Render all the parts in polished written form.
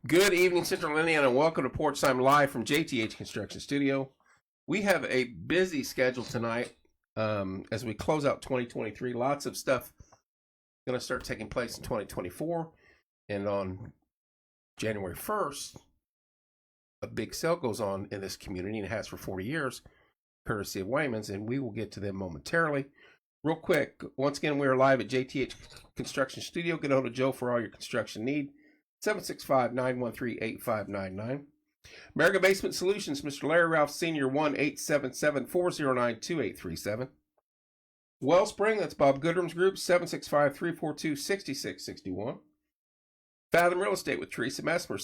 Good evening, Central Indiana, and welcome to Porch Time Live from JTH Construction Studio. We have a busy schedule tonight as we close out 2023. Lots of stuff going to start taking place in 2024. And on January 1st, a big sale goes on in this community and has for 40 years, courtesy of Wayman's, and we will get to them momentarily. Real quick, once again, we are live at JTH Construction Studio. Get hold of Joe for all your construction need. 765-913-8599. American Basement Solutions, Mr. Larry Ralph Sr., 1-877-409-2837. Wellspring, that's Bob Goodrum's group, 765-342-6661. Fathom Real Estate with Teresa Messmer,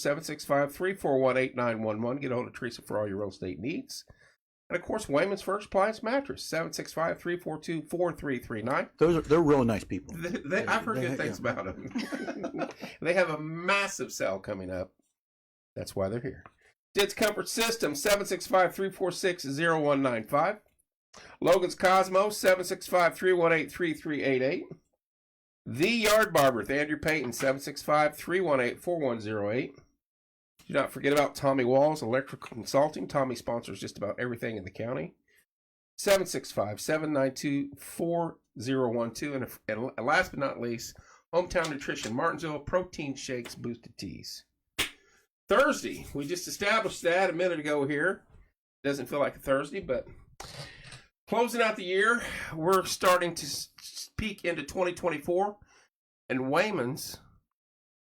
765-341-8911. Get a hold of Teresa for all your real estate needs. And, of course, Wayman's Furniture Appliance Mattress, 765-342-4339. They're really nice people. I've heard good things about them. They have a massive sale coming up. That's why they're here. Dids Comfort System, 765-346-0195. Logan's Cosmos, 765-318-3388. The Yard Barber with Andrew Payton, 765-318-4108. Do not forget about Tommy Walls Electrical Consulting. Tommy sponsors just about everything in the county. 765-792-4012. And last but not least, Hometown Nutrition, Martinsville, protein shakes, boosted teas. Thursday, we just established that a minute ago here. Doesn't feel like a Thursday, but closing out the year, we're starting to peek into 2024. And Wayman's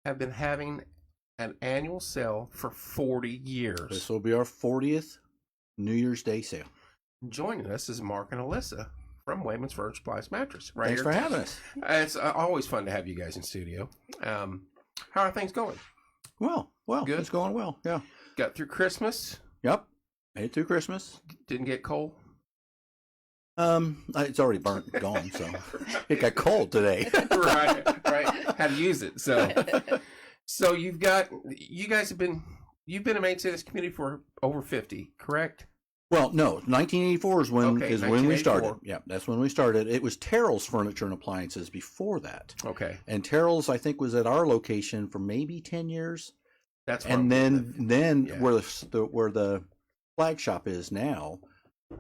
have been having an annual sale for 40 years. This will be our 40th New Year's Day sale. Joining us is Mark and Alyssa from Wayman's Furniture Appliance Mattress. Right Thanks here. for having us. It's always fun to have you guys in studio. How are things going? Well, Good. It's going well. Yeah. Got through Christmas. Yep. Made it through Christmas. Didn't get cold. It's already gone, so it got cold today. right. Had to use it. So you've been a mainstay of this community for over 50, correct? Well, no, 1984 is when we started. Yeah, that's when we started. It was Terrell's Furniture and Appliances before that. Okay. And Terrell's, I think, was at our location for maybe 10 years. That's and then where the flag shop is now,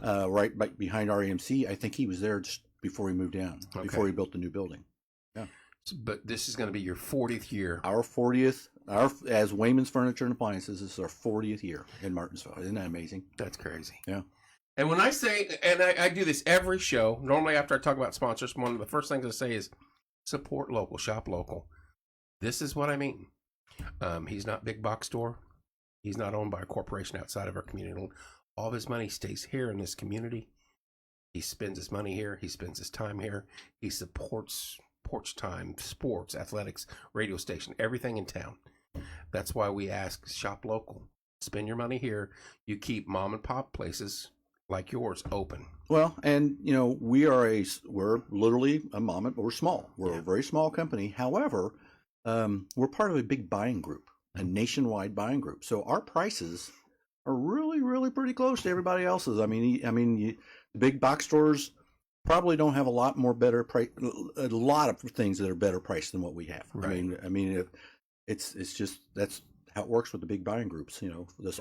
right behind REMC, I think he was there just before he moved down, before he built the new building. Yeah. But this is going to be your 40th year. Our 40th, as Wayman's Furniture and Appliances, this is our 40th year in Martinsville. Isn't that amazing? That's crazy. Yeah. And when I say, and I do this every show, normally after I talk about sponsors, one of the first things I say is support local, shop local. This is what I mean. He's not big box store. He's not owned by a corporation outside of our community. All of his money stays here in this community. He spends his money here. He spends his time here. He supports Porch Time, sports, athletics, radio station, everything in town. That's why we ask shop local. Spend your money here. You keep mom and pop places like yours open. Well, and we're literally we're small. We're a very small company. However, we're part of a big buying group, a nationwide buying group. So our prices are really, really pretty close to everybody else's. I mean, the big box stores probably don't have a lot of things that are better priced than what we have. Right. I mean, it's just that's how it works with the big buying groups.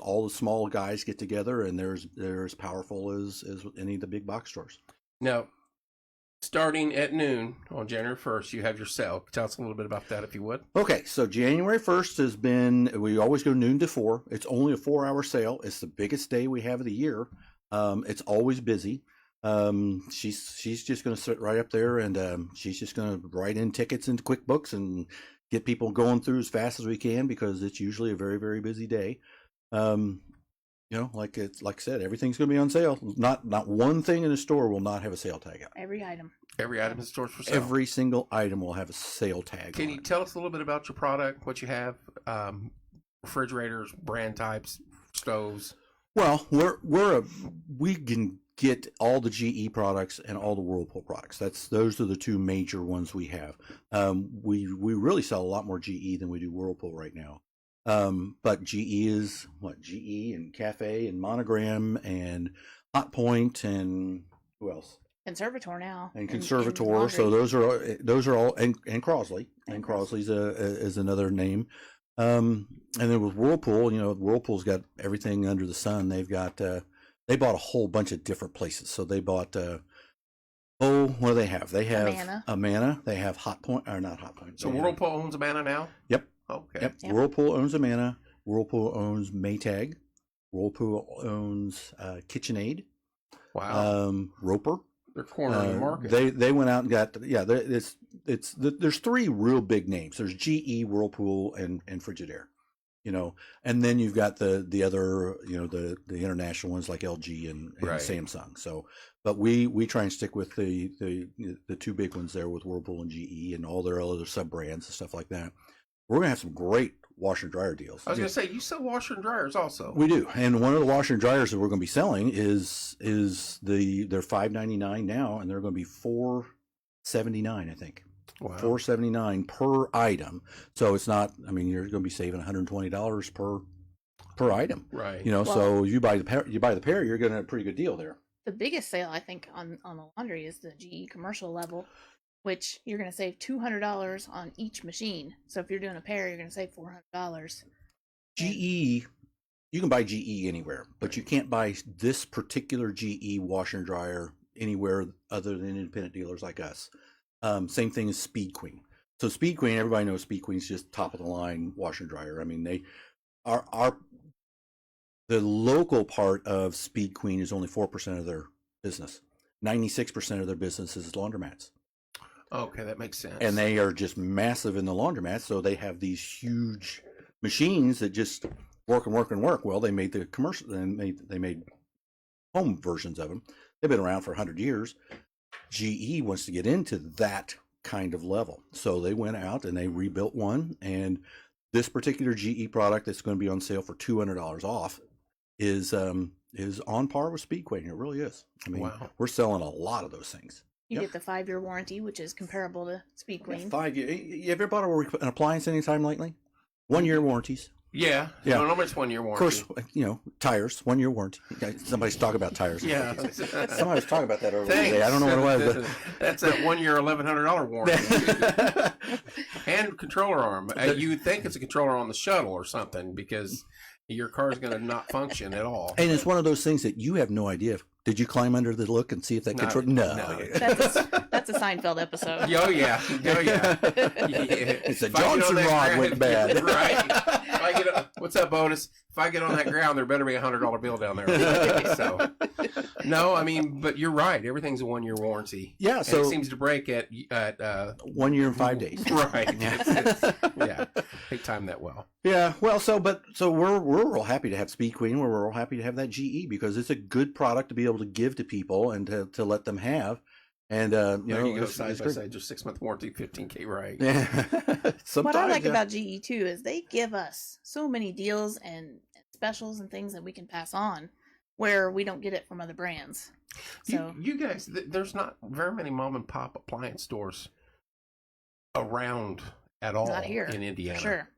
All the small guys get together, and they're as powerful as any of the big box stores. Now, starting at noon on January 1st, you have your sale. Tell us a little bit about that, if you would. Okay, so January 1st we always go noon to 4. It's only a 4-hour sale. It's the biggest day we have of the year. It's always busy. She's just going to sit right up there, and she's just going to write in tickets into QuickBooks and get people going through as fast as we can, because it's usually a very, very busy day. Like I said, everything's going to be on sale. Not one thing in the store will not have a sale tag out. Every item in the store for sale. Every single item will have a sale tag. Can you tell us a little bit about your product, what you have, refrigerators, brand types, stoves? Well, we can get all the GE products and all the Whirlpool products. Those are the two major ones we have. We really sell a lot more GE than we do Whirlpool right now. But GE is GE and Cafe and Monogram and Hot Point and who else? Conservator now. And Conservator. So those are all and Crosley. And Crosley's is another name. And then with Whirlpool, Whirlpool's got everything under the sun. They've got they bought a whole bunch of different places. So they bought what do they have? They have Amana. They have Hot Point, or not Hot Point. So Whirlpool owns Amana now? Yep. Okay. Yep. Whirlpool owns Amana. Whirlpool owns Maytag. Whirlpool owns KitchenAid. Wow. Roper. They're cornering the market. They went out and got there's three real big names. There's GE, Whirlpool, and Frigidaire. And then you've got the other, the international ones like LG and Right. Samsung. So, but we try and stick with the two big ones there with Whirlpool and GE and all their other sub brands and stuff like that. We're gonna have some great washer and dryer deals. I was gonna say, you sell washer and dryers also. We do, and one of the washer and dryers that we're gonna be selling is they're $5.99 now, and they're gonna be $4.79, I think. Wow. $4.79 per item. So it's not. I mean, you're going to be saving $120 per item. Right. So you buy the pair, you're getting a pretty good deal there. The biggest sale, I think, on the laundry is the GE commercial level, which you're going to save $200 on each machine. So if you're doing a pair, you're going to save $400. GE, you can buy GE anywhere, but you can't buy this particular GE washer and dryer anywhere other than independent dealers like us. Same thing as Speed Queen. So Speed Queen, everybody knows Speed Queen is just top of the line washer and dryer. I mean, the local part of Speed Queen is only 4% of their business. 96% of their business is laundromats. Okay, that makes sense. And they are just massive in the laundromats, so they have these huge machines that just work and work and work. Well, they made the commercial, and they made home versions of them. They've been around for 100 years. GE wants to get into that kind of level. So they went out and they rebuilt one. And this particular GE product that's going to be on sale for $200 off is on par with Speed Queen. It really is. I mean, wow. We're selling a lot of those things. You get the 5-year warranty, which is comparable to Speed Queen. 5 years. You ever bought an appliance anytime lately? 1 year warranties. Yeah. No, normally it's 1 year warranty. Of course, tires, 1 year warranty. Somebody's talking about tires. Yeah. Somebody was talking about that earlier today. I don't know what it was. That's that 1 year, $1,100 warranty. And controller arm. You would think it's a controller on the shuttle or something because your car's going to not function at all. And it's one of those things that you have no idea. Did you climb under the look and see if that control? No. That's a Seinfeld episode. Oh, yeah. It's a Johnson rod went bad. Right. What's up, Otis? If I get on that ground, there better be $100 bill down there. So, no, I mean, but you're right. Everything's a 1 year warranty. Yeah, so and it seems to break at 1 year and 5 days. Right. Yeah, they time that well. Yeah, well, so we're real happy to have Speed Queen. We're real happy to have that GE because it's a good product to be able to give to people and to let them have. And there you go, side by side, your 6-month warranty, $15K, right? Yeah. What I like about GE too is they give us so many deals and specials and things that we can pass on where we don't get it from other brands. So you guys, there's not very many mom and pop appliance stores around at all not here, in Indiana. Sure.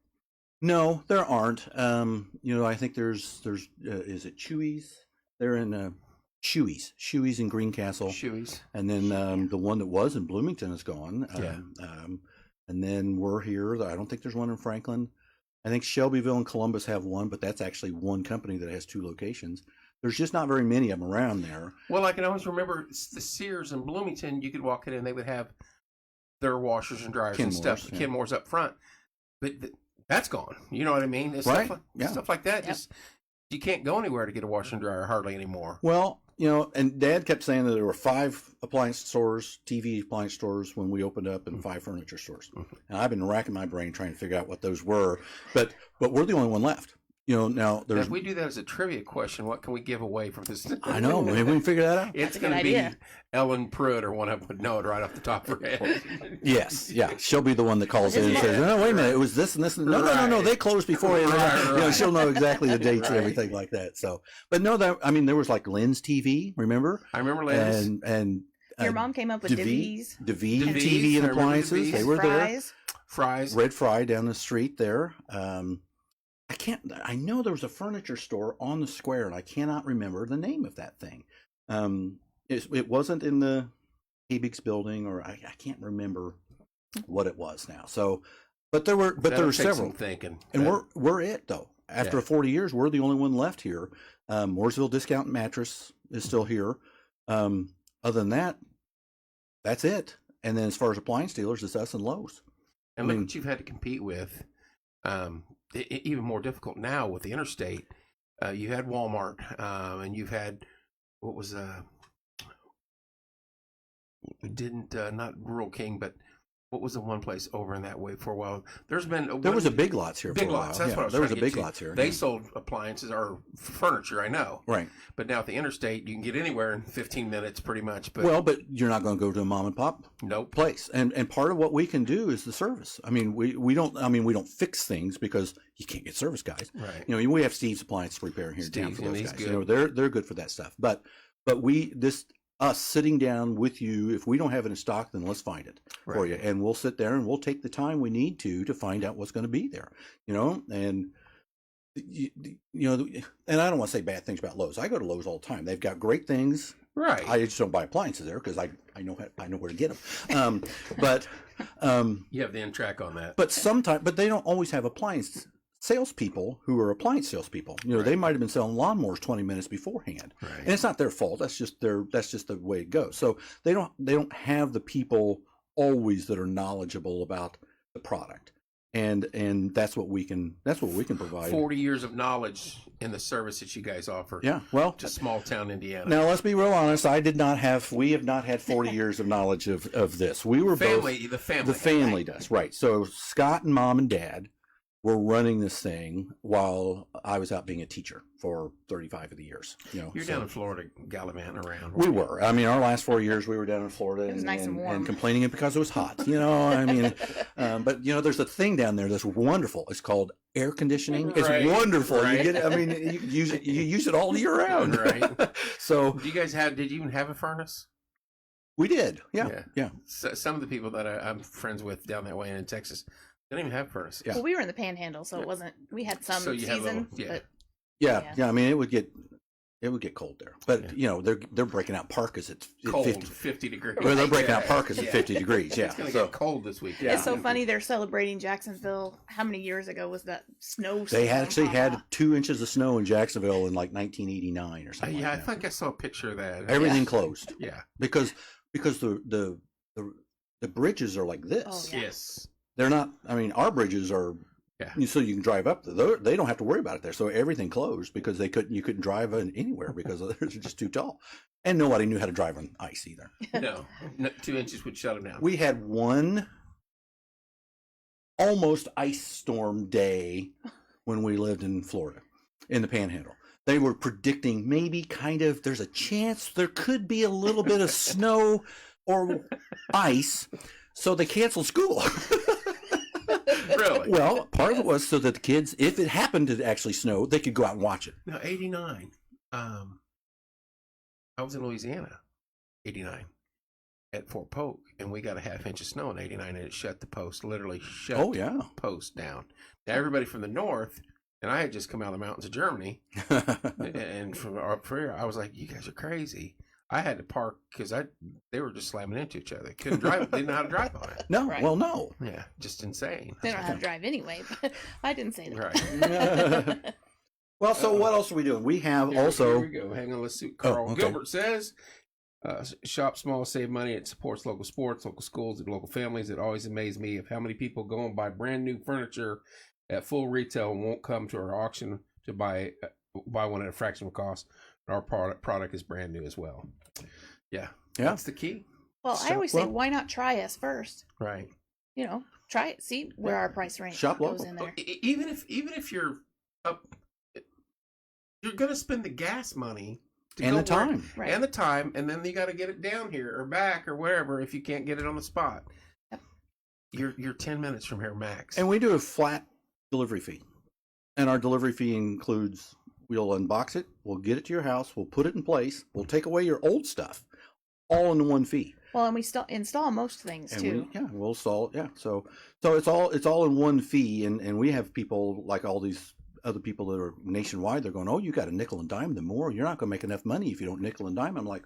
No, there aren't. I think there's is it Chewy's? They're in Chewy's in Greencastle. Chewy's. And then the one that was in Bloomington is gone. And then we're here. I don't think there's one in Franklin. I think Shelbyville and Columbus have one, but that's actually one company that has 2 locations. There's just not very many of them around there. Well, I can always remember the Sears in Bloomington. You could walk in and they would have their washers and dryers and stuff. Yeah. Kenmore's up front. But that's gone. You know what I mean? Right. Stuff like that. Just you can't go anywhere to get a washer and dryer hardly anymore. Well, and Dad kept saying that there were 5 appliance stores, TV appliance stores when we opened up, and 5 furniture stores. Mm-hmm. And I've been racking my brain trying to figure out what those were, but we're the only one left. Now there's. If we do that as a trivia question, what can we give away from this? I know. Maybe we can figure that out. It's going to be Ellen Pruitt or one of them would know it right off the top of her head. Yes, yeah. She'll be the one that calls in and says, "No, wait a minute, it was this and this." And no. They closed before. Right. She'll know exactly the dates and everything like that. So, but no, there was like Lynn's TV. Remember? I remember Lynn's. And your mom came up with DeVee's TV and appliances. They were Fry's. there. Fry's. Red Fry down the street there. I know there was a furniture store on the square, and I cannot remember the name of that thing. It wasn't in the Hebig's building, or I can't remember what it was now. So, But there were That'll take several. some thinking. And we're it though. After 40 years, we're the only one left here. Mooresville Discount Mattress is still here. Other than that, that's it. And then as far as appliance dealers, it's us and Lowe's. And look what you've had to compete with. Even more difficult now with the interstate. You had Walmart, and you've had what was not Rural King, but what was the one place over in that way for a while? There was a Big Lots here. Big for a Lots. while. That's what I was There was a trying to Big get to. Lots here. They sold appliances or furniture, I know. Right. But now at the interstate, you can get anywhere in 15 minutes, pretty much. But But you're not going to go to a mom and pop place. And part of what we can do is the service. I mean, we don't fix things because you can't get service guys. Right. You know, we have Steve's Appliance Repair here in town for those he's guys. good. You know, they're good for that stuff. But us sitting down with you, if we don't have it in stock, then let's find it for you. And we'll sit there and we'll take the time we need to find out what's going to be there, you know, and you know, and I don't want to say bad things about Lowe's. I go to Lowe's all the time. They've got great things. Right. I just don't buy appliances there because I know where to get them. You have the end track on that. But they don't always have appliance salespeople who are appliance salespeople. You know, they might have been selling lawnmowers 20 minutes beforehand, and it's not their fault. That's just the way it goes. So they don't have the people always that are knowledgeable about the product, and that's what we can provide. 40 years of knowledge in the service that you guys offer. Yeah, well, to small town Indiana. Now let's be real honest. We have not had 40 years of knowledge of this. We were the family does, right? So Scott and Mom and Dad were running this thing while I was out being a teacher for 35 of the years. You know, you're down in Florida gallivanting around. We were. I mean, our last 4 years we were down in Florida It was nice and warm. and complaining because it was hot. You know, I mean, but you know, there's a thing down there that's wonderful. It's called air conditioning. It's wonderful. Right. You get. I mean, you use it all year round. Right. So, did you even have a furnace? We did. Yeah. So, some of the people that I'm friends with down that way in Texas, they don't even have furnace. Yeah. Well, we were in the Panhandle, so it wasn't. We had some So you season, had but yeah. I mean, it would get cold there, but you know, they're breaking out parkas at cold, 50 degrees. Well, they're breaking out parkas at 50 degrees. Yeah, It's gonna get cold this week. it's so funny. They're celebrating Jacksonville. How many years ago was that snow? They actually had 2 inches of snow in Jacksonville in like 1989 or something. I think I saw a picture of that. Everything closed. Yeah, because the bridges are like this. Oh, yeah. Yes. They're not. I mean, our bridges are. Yeah. So you can drive up. They don't have to worry about it there. So everything closed because you couldn't drive anywhere because they're just too tall, and nobody knew how to drive on ice either. No, 2 inches would shut them down. We had one almost ice storm day when we lived in Florida, in the Panhandle. They were predicting maybe there's a chance there could be a little bit of snow or ice, so they canceled school. Really? Well, part of it was so that the kids, if it happened to actually snow, they could go out and watch it. No, 89. I was in Louisiana, 89, at Fort Polk, and we got a half-inch of snow in 89, and it shut the post, literally shut the post down. Now, everybody from the north, and I had just come out of the mountains of Germany, and from up here, I was like, you guys are crazy. I had to park because they were just slamming into each other. Couldn't drive. They didn't know how to drive on it. No, Right. well, no. Yeah, just insane. They don't know how to drive anyway. But I didn't say that. Right. Well, so what else are we doing? We have Here also. we go. Hang on. Let's see. Carl okay. Gilbert says, shop small, save money. It supports local sports, local schools, and local families. It always amazes me of how many people go and buy brand new furniture at full retail and won't come to our auction to buy one at a fraction of the cost. Our product is brand new as well. Yeah. That's the key. Well, I always say, why not try us first? Right. You know, try it. See where our price range Shop goes local. in there. Even if you're up, you're going to spend the gas money to And go the time. work, Right. and the time, and then you got to get it down here or back or wherever if you can't get it on the spot. Yep. You're 10 minutes from here max. And we do a flat delivery fee. And our delivery fee includes, we'll unbox it, we'll get it to your house, we'll put it in place, we'll take away your old stuff, all in one fee. Well, and we still install most things too. We'll install it. Yeah. So it's all in one fee, and we have people like all these other people that are nationwide. They're going, oh, you got a nickel and dime them more. You're not going to make enough money if you don't nickel and dime. I'm like,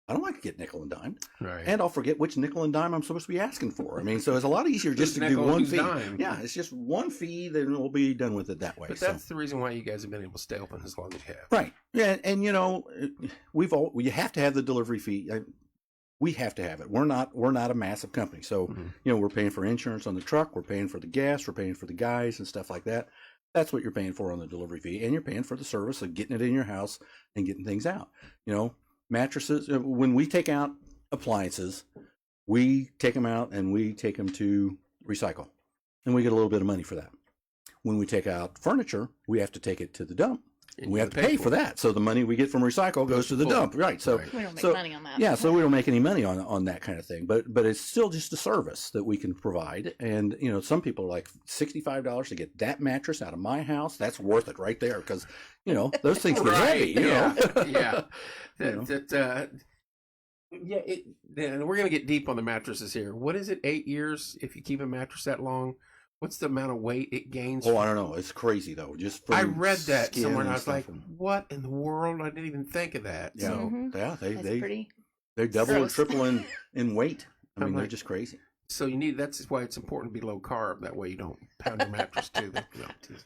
I don't like to get nickel and dime. Right. And I'll forget which nickel and dime I'm supposed to be asking for. I mean, so it's a lot easier just to do nickel and one whose fee. dime? Yeah, it's just one fee, then we'll be done with it that way. But that's the reason why you guys have been able to stay open as long as you have. Right. Yeah, and you know, you have to have the delivery fee. We have to have it. We're not a massive company, so you know, we're paying for insurance on the truck, we're paying for the gas, we're paying for the guys and stuff like that. That's what you're paying for on the delivery fee, and you're paying for the service of getting it in your house and getting things out. You know, mattresses. When we take out appliances, we take them out and we take them to recycle, and we get a little bit of money for that. When we take out furniture, we have to take it to the dump. And we have to pay for that. So the money we get from recycle goes to the dump. Right. So we don't make money on that. Yeah, so we don't make any money on that kind of thing. But it's still just a service that we can provide. And you know, some people are like $65 to get that mattress out of my house. That's worth it right there, because you know, those things get heavy. You know? Yeah. You know? And we're gonna get deep on the mattresses here. What is it? 8 years if you keep a mattress that long? What's the amount of weight it gains? Oh, I don't know. It's crazy though. Just I read that somewhere, and I was stuff. like, "What in the world?" I didn't even think of that. Yeah, So, yeah, Pretty they double or gross. triple in weight. I mean, I'm they're like- just crazy. so you need. That's why it's important to be low carb. That way you don't pound your mattress too.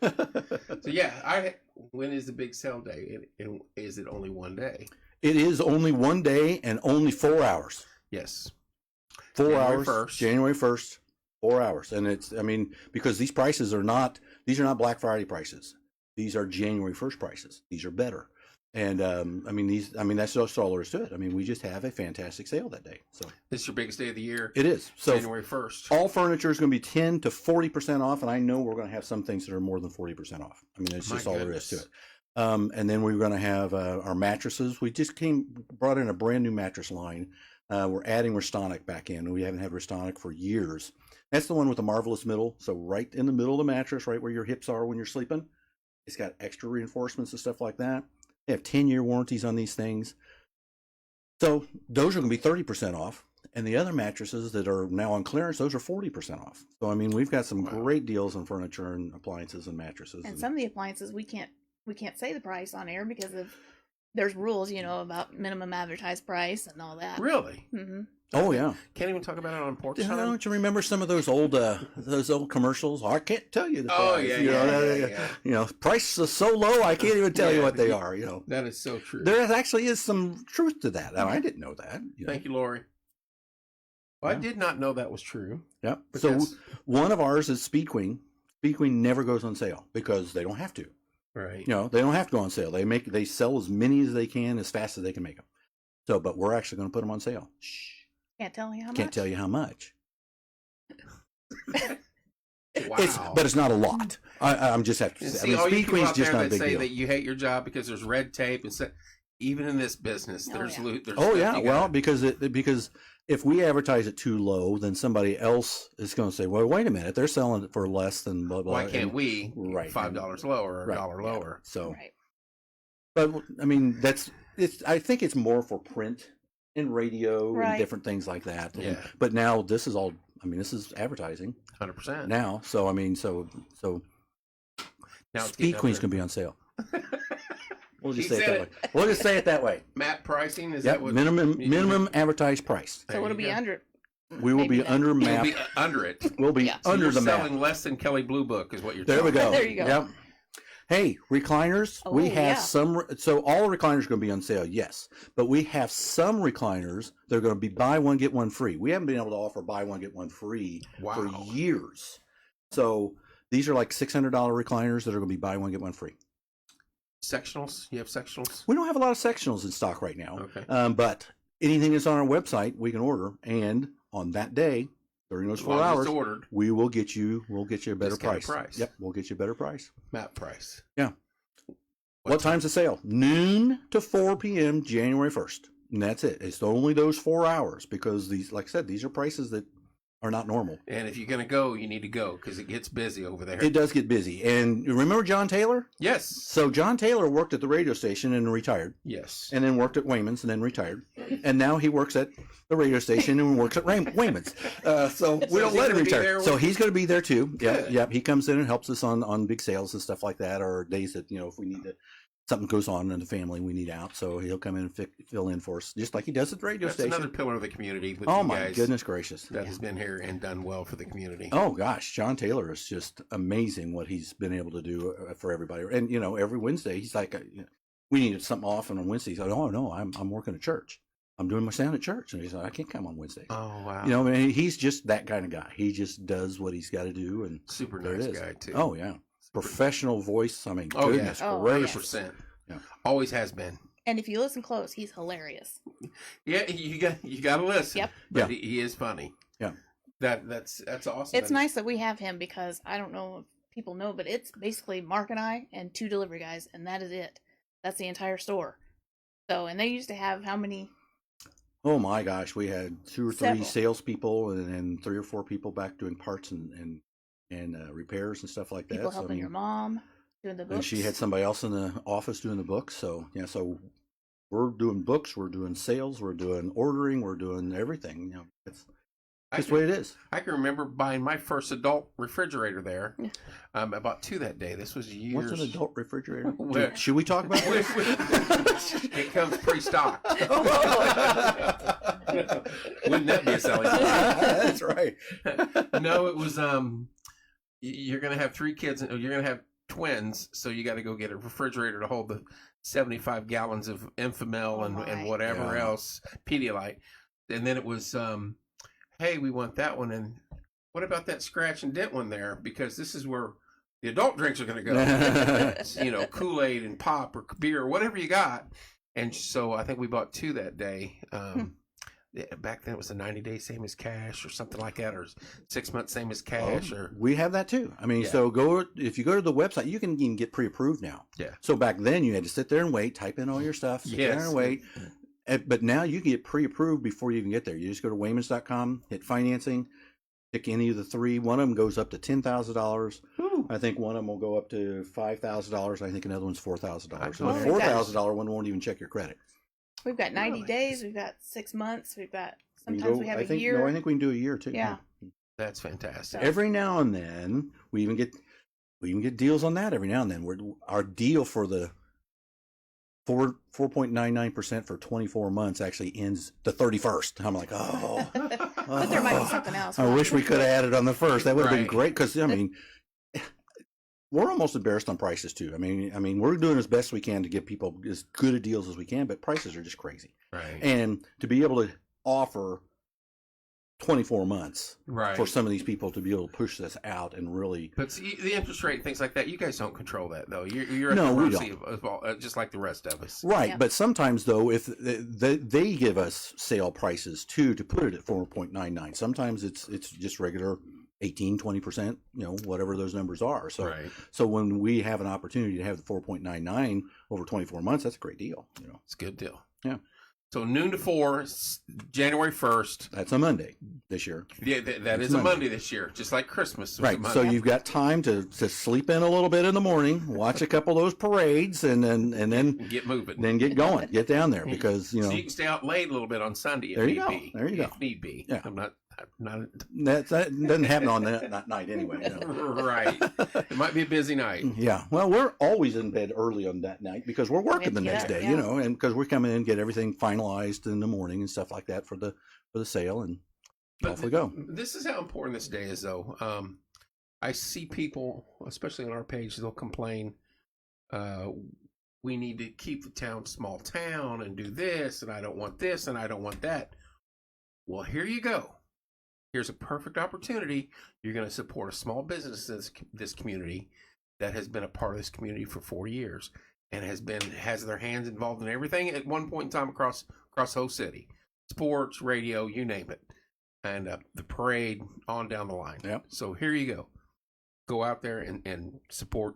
So yeah, when is the big sale day? And is it only one day? It is only one day and only 4 hours. Yes. 4 January hours. 1st. January 1st. 4 hours. And it's, I mean, because these prices are not Black Friday prices. These are January 1st prices. These are better. And, that's just all there is to it. I mean, we just have a fantastic sale that day. So This is your biggest day of the year. it is. So January 1st. all furniture is going to be 10 to 40% off. And I know we're going to have some things that are more than 40% off. I mean, it's just all there is to it. And then we're going to have our mattresses. We just brought in a brand new mattress line. We're adding Restonic back in. We haven't had Restonic for years. That's the one with the marvelous middle. So right in the middle of the mattress, right where your hips are when you're sleeping, it's got extra reinforcements and stuff like that. They have 10-year warranties on these things. So those are going to be 30% off. And the other mattresses that are now on clearance, those are 40% off. So, I mean, we've got some great deals on furniture and appliances and mattresses. And some of the appliances we can't say the price on air because there's rules, you know, about minimum advertised price and all that. Really? Mm-hmm. Oh yeah. Can't even talk about it on porch Yeah, time? don't you remember some of those old commercials? I can't tell you the price. Oh, yeah, yeah. You know, price is so low, I can't even tell you what they are. You know, That is so true. there actually is some truth to that. I didn't know that. Thank you, Lori. Well, Yeah. I did not know that was true. Yep. But So that's- one of ours is Speed Queen. Speed Queen never goes on sale because they don't have to. Right. You know, they don't have to go on sale. They sell as many as they can as fast as they can make them. So, but we're actually going to put them on sale. Shh. Can't tell you how much. Can't tell you how much. Wow. But it's not a lot. I'm just have to And say. see, I mean, all you Speed people Queen's out just there not a that big say deal. that you hate your job because there's red tape and even in this business, Oh, there's yeah. there's Oh stuff yeah, you well, gotta- because if we advertise it too low, then somebody else is going to say, "Well, wait a minute, they're selling it for less than blah blah." why can't and- we Right. $5 lower or a Right, dollar yeah. lower? So, Right. but I mean, I think it's more for print and radio Right. and different things like that. Yeah. But now this is all. I mean, this is advertising 100%. now. So I mean, so Now it's Speed getting Queen's up going to be on sale. We'll just He say it said that way. We'll just say it that way. Map pricing is Yep. that what Minimum advertised price. So it'll be under. We will Maybe be not. under You'll map. be under it. We'll be Yeah. So under you're the map. selling less than Kelly Blue Book is what you're There we telling go. There you go. Yep. Hey, recliners. We Oh, have yeah. some. So all recliners are going to be on sale, yes. But we have some recliners that are going to be buy one get one free. We haven't been able to offer buy one get one free Wow. for years. So these are like $600 recliners that are going to be buy one get one free. Sectionals? You have sectionals? We don't have a lot of sectionals in stock right now. Okay. But anything that's on our website, we can order. And on that day, during those As 4 long as hours, it's ordered. we will get you. We'll get you a better Discounted price. price. Yep, we'll get you a better price. Map price. Yeah. What time's the sale? Noon to 4 p.m. January 1st. And that's it. It's only those 4 hours because these, like I said, these are prices that are not normal. And if you're going to go, you need to go because it gets busy over there. It does get busy. And you remember John Taylor? Yes. So John Taylor worked at the radio station and retired, Yes. and then worked at Wayman's and then retired. And now he works at the radio station and works at Wayman's. So we don't is he let him gonna be retire. there So with- he's going to be there too. Yeah, Good. yeah. He comes in and helps us on big sales and stuff like that, or days that, if we need to something goes on in the family, we need out, so he'll come in and fill in for us, just like he does at the radio That's station. another pillar of the community. With Oh you my guys goodness gracious! that has been here and done well for the community. Oh gosh, John Taylor is just amazing what he's been able to do for everybody. And every Wednesday he's like, we needed something off, and on Wednesday he's like, oh no, I'm working at church. I'm doing my sound at church, and he's like, I can't come on Wednesdays. Oh wow! I mean, he's just that kind of guy. He just does what he's got to do, and Super there nice it is. guy too. Oh yeah, professional voice. I mean, Oh, yeah. goodness Oh, gracious. 100%. Yeah. Always has been. And if you listen close, he's hilarious. Yeah, you got to listen. Yep. But Yeah. he is funny. Yeah. That's awesome. It's nice that we have him because I don't know if people know, but it's basically Mark and I and 2 delivery guys, and that is it. That's the entire store. So, and they used to have how many? Oh my gosh, we had 2 or 3 Several. salespeople, and 3 or 4 people back doing parts and repairs and stuff like that. People So, I helping mean, your mom doing the books. and she had somebody else in the office doing the books. So yeah, so we're doing books, we're doing sales, we're doing ordering, we're doing everything. It's just the way it is. I can remember buying my first adult refrigerator there. Yeah. I bought 2 that day. This was years. What's an adult refrigerator? Well- Should we talk about this? It comes pre-stocked. Wouldn't that be a selling point? That's right. No, it was you're gonna have 3 kids, and you're gonna have twins, so you got to go get a refrigerator to hold the 75 gallons of Enfamil and my. whatever Yeah. else, Pedialyte. And then it was hey, we want that one, and what about that scratch and dent one there, because this is where the adult drinks are going to go. Kool-Aid and pop or beer or whatever you got. And so I think we bought 2 that day. Back then it was a 90-day same as cash or something like that, or 6 months same as cash. Or We have that too. I mean, Yeah. so if you go to the website, you can even get pre-approved now. Yeah. So back then you had to sit there and wait, type in all your stuff, sit there Yes. and wait. But now you can get pre-approved before you even get there. You just go to Waymans.com, hit financing, pick any of the 3. One of them goes up to $10,000. Whew. I think one of them will go up to $5,000. I think another one's $4,000. And Oh, the we've got- $4,000 one won't even check your credit. We've got 90 Really? days. We've got 6 months. We've got We can sometimes go- we have I a think, year. No, I think we can do a year too. Yeah. That's fantastic. Every now and then we even get deals on that. Every now and then, our deal for the 4.99% for 24 months actually ends the 31st. I'm like, oh, But there might be something else. I wish we could have added on the first. That would have been Right. great, because I mean, we're almost embarrassed on prices too. I mean, we're doing as best we can to give people as good a deals as we can, but prices are just crazy. Right. And to be able to offer 24 months Right. for some of these people to be able to push this out and really, But see, the interest rate and things like that, you guys don't control that, though. You're at No, the we mercy don't. of all, just like the rest of us. right. Yeah. But sometimes though, if they give us sale prices too, to put it at 4.99, sometimes it's just regular 18-20%, whatever those numbers are. So Right. so when we have an opportunity to have the 4.99 over 24 months, that's a great deal. It's a good deal. Yeah. So noon to 4, January 1st. That's a Monday this year. Yeah, that It's is a Monday. Monday this year, just like Christmas. was a Right. So Monday. you've got time to sleep in a little bit in the morning, watch a couple of those parades, and then Get moving. get going, get down there, because So you can stay out late a little bit on Sunday if There you need go. be. There you go. If need be. Yeah. I'm not that doesn't happen on that night anyway. right. It might be a busy night. Yeah. Well, we're always in bed early on that night because we're working the Yeah, next day, yeah. and because we're coming in and get everything finalized in the morning and stuff like that for the sale, and off we go. This is how important this day is, though. I see people, especially on our page, they'll complain, we need to keep the town small town and do this, and I don't want this, and I don't want that. Well, here you go. Here's a perfect opportunity. You're going to support a small business in this community that has been a part of this community for 4 years and has their hands involved in everything at one point in time across the whole city. Sports, radio, you name it. And the parade on down the line. Yep. So here you go. Go out there and support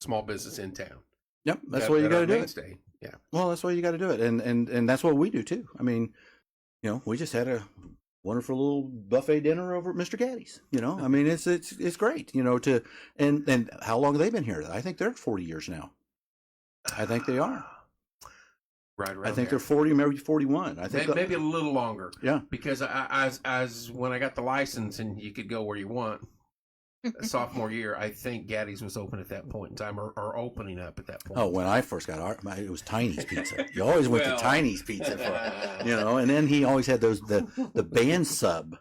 small business in town. Yep. That's what you got to do. It. Mainstay. Yeah. Well, that's why you got to do it, and that's what we do too. I mean, we just had a wonderful little buffet dinner over at Mr. Gaddy's. I mean, it's great. And how long have they been here? I think they're 40 years now. I think they are. Right around I think there. they're 40, maybe 41. I think Maybe a little longer. Yeah. Because as when I got the license and you could go where you want, sophomore year, I think Gaddy's was open at that point in time, or opening up at that point. Oh, when I first got it was Tiny's Pizza. You always went to Tiny's Pizza for, and then he always had the band sub.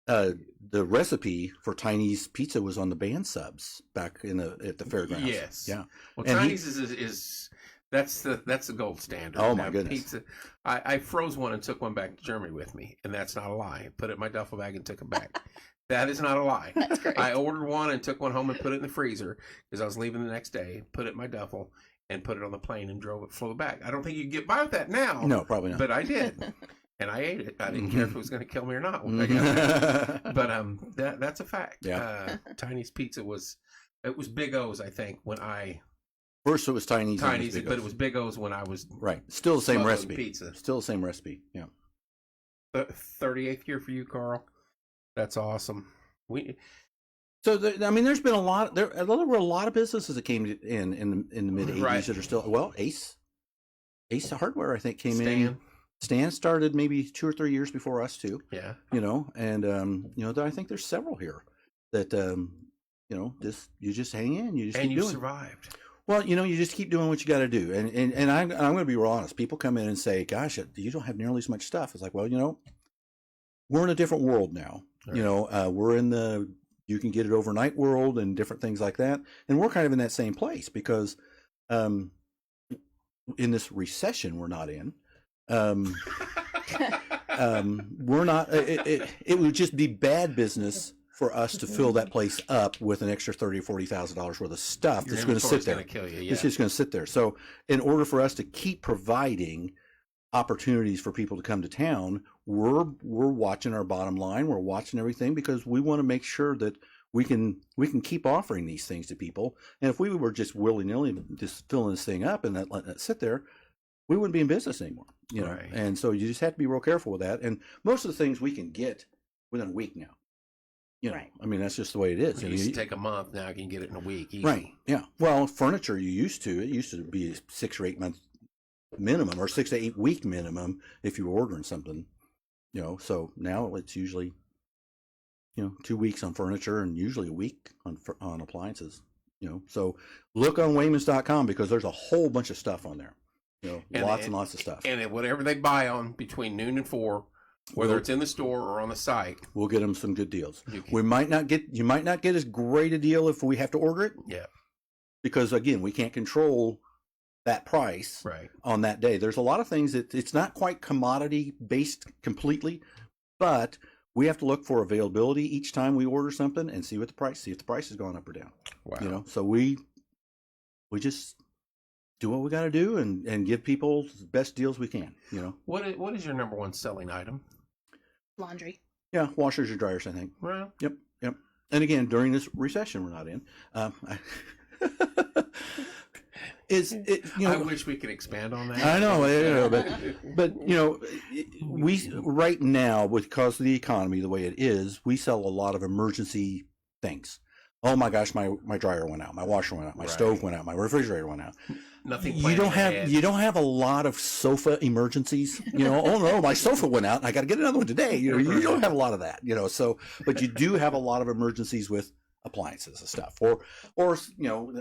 The recipe for Tiny's Pizza was on the band subs back at the fairgrounds. Yes. Yeah. Well, And Tiny's is that's the gold standard. Oh, my Now, goodness. Pizza. I froze one and took one back to Germany with me, and that's not a lie. Put it in my duffel bag and took it back. That is not a lie. That's great. I ordered one and took one home and put it in the freezer because I was leaving the next day. Put it in my duffel and put it on the plane and flew it back. I don't think you can get by with that now. No, probably not. But I did. And I ate it. I didn't care if it was going to kill me or not. When I Mhm. got there. But that's a fact. Yeah. Tiny's Pizza was Big O's, I think, when I First it was Tiny's. then Tiny's, Big but O's. it was Big O's when I was right. Still the same smuggling recipe. pizza. Still the same recipe. Yeah. 38th year for you, Carl. That's awesome. So there's been a lot. There were a lot of businesses that came in the mid '80s Right. that are still Ace Hardware, I think, came in. Stan. Stan started maybe 2 or 3 years before us too. Yeah. And I think there's several here that you just hang in, you just And keep you doing. survived. Well, you just keep doing what you got to do. And I'm going to be real honest. People come in and say, "Gosh, you don't have nearly as much stuff." It's like, well, we're in a different world now. Right. We're in the you can get it overnight world and different things like that. And we're kind of in that same place because in this recession we're not in, we're not. It would just be bad business for us to fill that place up with an extra $30,000 or $40,000 worth of stuff Your that's going to sit inventory's there. gonna kill you. Yeah. It's just going to sit there. So, in order for us to keep providing opportunities for people to come to town, we're watching our bottom line. We're watching everything because we want to make sure that we can keep offering these things to people. And if we were just willy nilly just filling this thing up and letting it sit there, we wouldn't be in business anymore. Right. And so you just have to be real careful with that. And most of the things we can get within a week now. Right. I mean, that's just the way it is. It used to take a month. Now you can get it in a week. Easy. Right. Yeah. Well, furniture it used to be a 6 or 8 month minimum or 6 to 8 week minimum if you were ordering something. So now it's usually 2 weeks on furniture and usually a week on appliances. So look on Waymans.com because there's a whole bunch of stuff on there. Lots and lots of stuff. And whatever they buy on between noon and 4, whether it's in the store or on the site, we'll get them some good deals. you You might not get as great a deal if we have to order it. Yeah. Because again, we can't control that price Right. on that day. There's a lot of things that it's not quite commodity based completely, but we have to look for availability each time we order something and see if the price has gone up or down. Wow. So we just do what we got to do and give people the best deals we can. What is your number one selling item? Laundry. Yeah, washers or dryers, I think. Well, Yep. And again, during this recession we're not in, I wish we could expand on that. I know, but we right now, because of the economy the way it is, we sell a lot of emergency things. Oh my gosh, my dryer went out, my washer went out, my Right. stove went out, my refrigerator went out. Nothing. You planned don't ahead. have a lot of sofa emergencies. Oh no, my sofa went out, and I got to get another one today. You don't have a lot of that. So, but you do have a lot of emergencies with appliances and stuff. Or